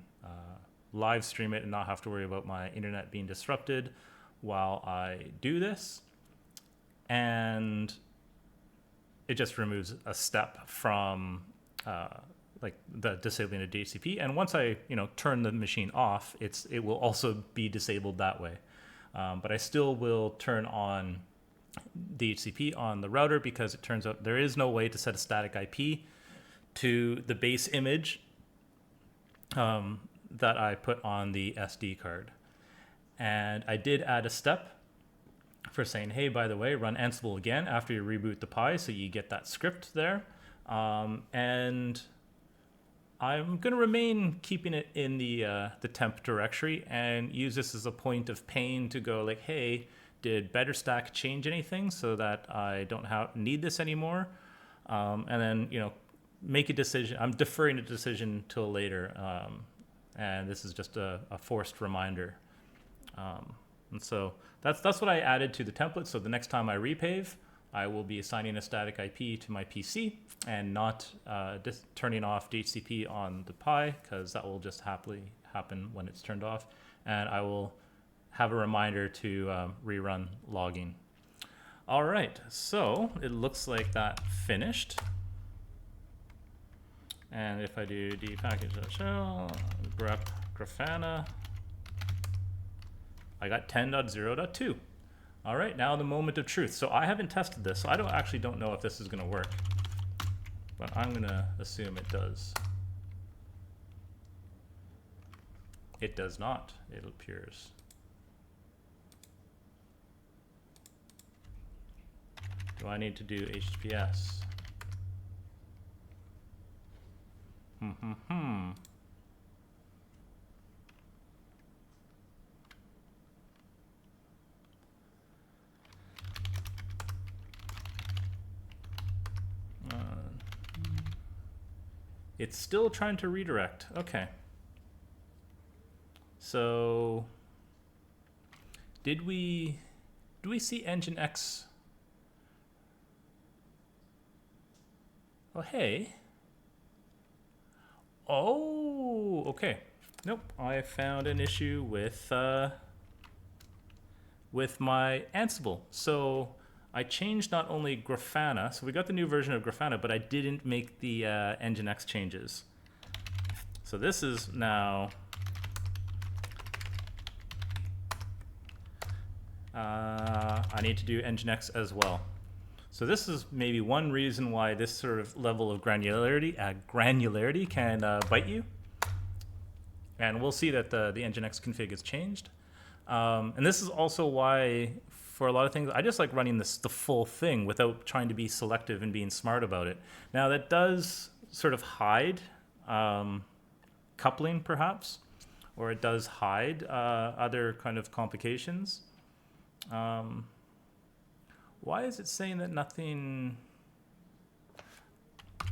live stream it and not have to worry about my internet being disrupted while I do this. And it just removes a step from like the disabling of DHCP. And once I turn the machine off, it will also be disabled that way. But I still will turn on DHCP on the router, because it turns out there is no way to set a static IP to the base image that I put on the SD card. And I did add a step for saying, hey, by the way, run Ansible again after you reboot the Pi, so you get that script there. And I'm going to remain keeping it in the temp directory and use this as a point of pain to go like, hey, did BetterStack change anything so that I don't need this anymore? And then, make a decision. I'm deferring a decision till later. And this is just a forced reminder. And so that's what I added to the template. So the next time I repave, I will be assigning a static IP to my PC and not turning off DHCP on the Pi, because that will just happily happen when it's turned off. And I will have a reminder to rerun logging. All right, so it looks like that finished. And if I do dpackage.shell, grep Grafana, I got 10.0.2. All right, now the moment of truth. So I haven't tested this, so I don't know if this is gonna work, but I'm gonna assume it does. It does not, it appears. Do I need to do HTTPS? It's still trying to redirect. Okay. So did we see Nginx? Oh, hey. Oh, okay. Nope, I found an issue with my Ansible. So I changed not only Grafana, so we got the new version of Grafana, but I didn't make the Nginx changes. So this is now I need to do Nginx as well. So this is maybe one reason why this sort of level of granularity can bite you. And we'll see that the Nginx config is changed. And this is also why, for a lot of things, I just like running the full thing without trying to be selective and being smart about it. Now that does sort of hide coupling, perhaps, or it does hide other kind of complications. Why is it saying that nothing?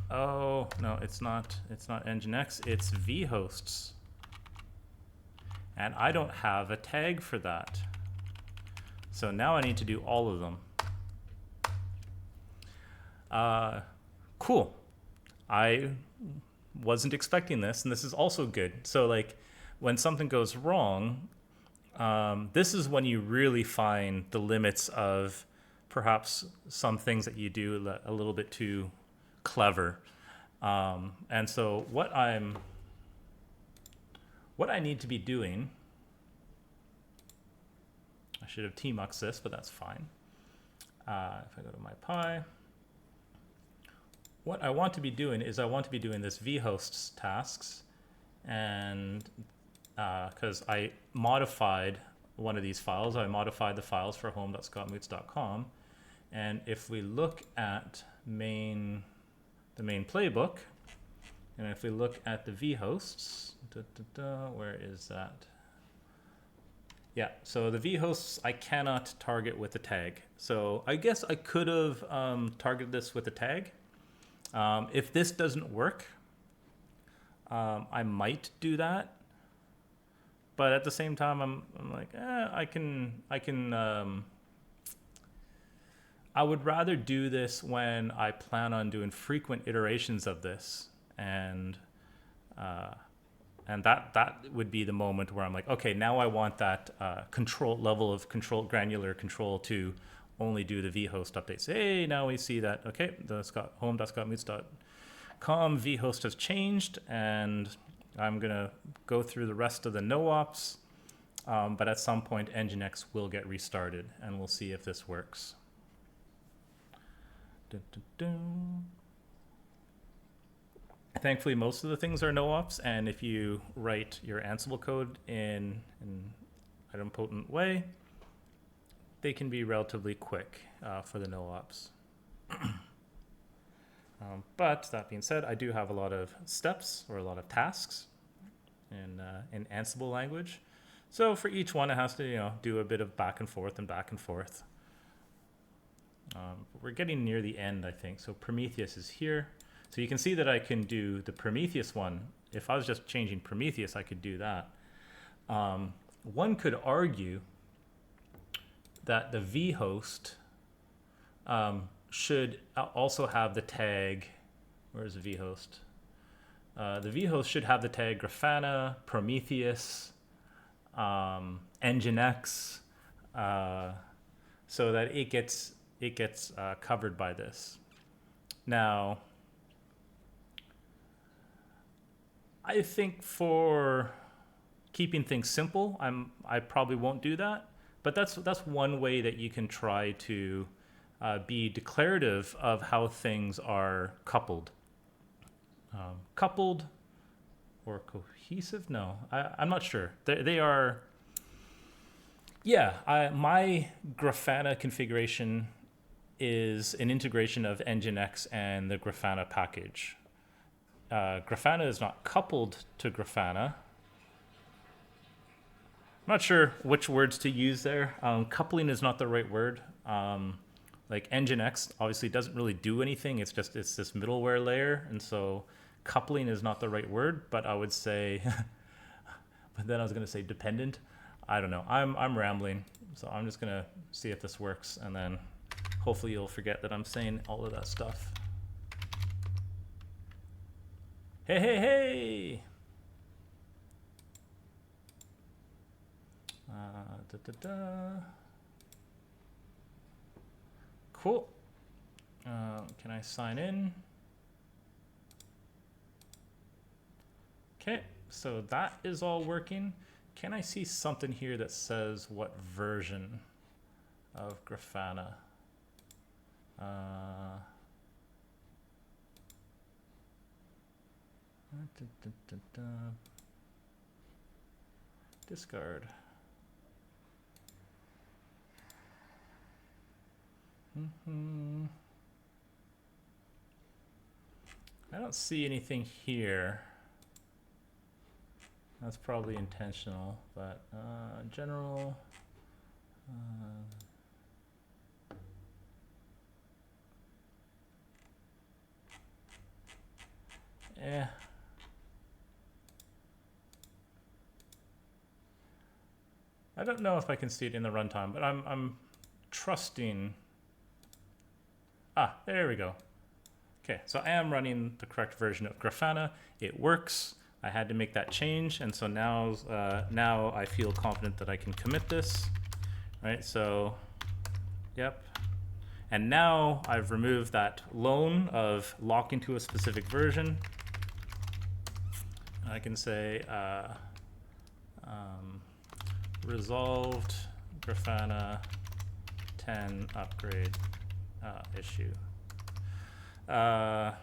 Oh, no, it's not Nginx, it's vhosts. And I don't have a tag for that. So now I need to do all of them. Cool. I wasn't expecting this, and this is also good. So like when something goes wrong, this is when you really find the limits of perhaps some things that you do a little bit too clever. And so what I need to be doing, I should have tmux this, but that's fine. If I go to my Pi, what I want to be doing is I want to be doing this vhosts tasks, and because I modified one of these files, I modified the files for home.scottmoots.com, and if we look at the main playbook, and if we look at the vhosts, where is that? Yeah, so the vhosts I cannot target with a tag. So I guess I could have targeted this with a tag. If this doesn't work, I might do that. But at the same time, I'm like, I would rather do this when I plan on doing frequent iterations of this, and that would be the moment where I'm like, okay, now I want that control level of granular control to only do the vhost updates. Hey, now we see that, okay, the home.scottmoots.com vhost has changed, and I'm gonna go through the rest of the no-ops, but at some point Nginx will get restarted, and we'll see if this works. Thankfully, most of the things are no-ops, and if you write your Ansible code in an idempotent way, they can be relatively quick for the no-ops. But that being said, I do have a lot of steps or a lot of tasks in Ansible language. So for each one, it has to do a bit of back and forth and back and forth. We're getting near the end, I think. So Prometheus is here. So you can see that I can do the Prometheus one. If I was just changing Prometheus, I could do that. One could argue that the vhost should also have the tag. Where's the vhost? The vhost should have the tag Grafana, Prometheus, Nginx, so that it gets covered by this. Now, I think for keeping things simple, I probably won't do that. But that's one way that you can try to be declarative of how things are coupled. Coupled or cohesive? No, I'm not sure. They are. Yeah, my Grafana configuration is an integration of Nginx and the Grafana package. Grafana is not coupled to Grafana. I'm not sure which words to use there. Coupling is not the right word. Like Nginx obviously doesn't really do anything. It's this middleware layer, and so coupling is not the right word. But I would say, but then I was going to say dependent. I don't know. I'm rambling, so I'm just going to see if this works, and then hopefully you'll forget that I'm saying all of that stuff. Hey, hey, hey! Cool. Can I sign in? Okay, so that is all working. Can I see something here that says what version of Grafana? Discard. I don't see anything here. That's probably intentional, but general. I don't know if I can see it in the runtime, but I'm trusting. Ah, there we go. Okay, so I am running the correct version of Grafana. It works. I had to make that change, and so now I feel confident that I can commit this. Right, so, yep. And now I've removed that loan of locking to a specific version. I can say resolved Grafana 10 upgrade issue. I'm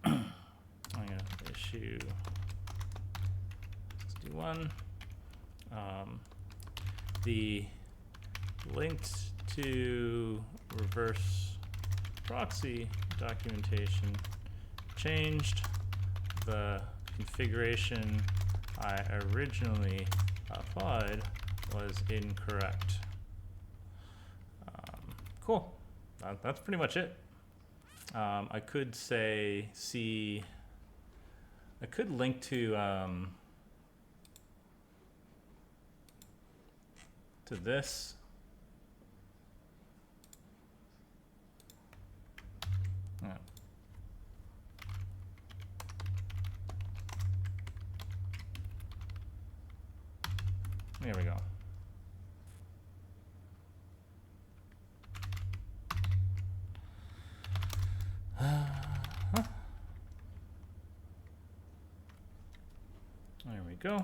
going to issue 61. The linked to reverse proxy documentation changed. The configuration I originally applied was incorrect. Cool. That's pretty much it. I could say I could link to this. Yeah. There we go. There we go.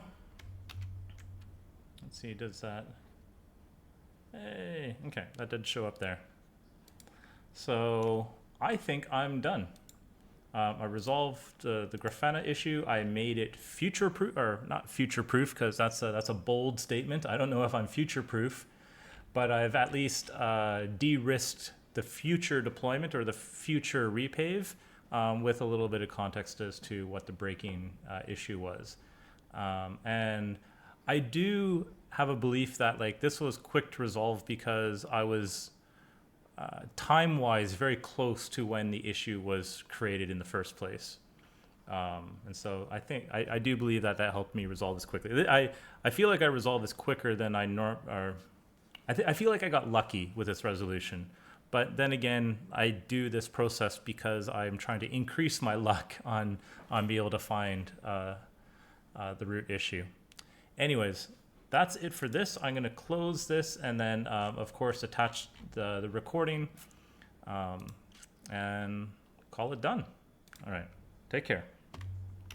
Let's see, does that? Hey, okay, that did show up there. So I think I'm done. I resolved the Grafana issue. I made it future-proof, or not future-proof, because that's a bold statement. I don't know if I'm future-proof, but I've at least de-risked the future deployment or the future repave with a little bit of context as to what the breaking issue was. And I do have a belief that like this was quick to resolve because I was time-wise very close to when the issue was created in the first place. And so I think I do believe that helped me resolve this quickly. I feel like I resolved this quicker than I feel like I got lucky with this resolution. But then again, I do this process because I'm trying to increase my luck on being able to find the root issue. Anyways, that's it for this. I'm going to close this and then, of course, attach the recording and call it done. All right. Take care.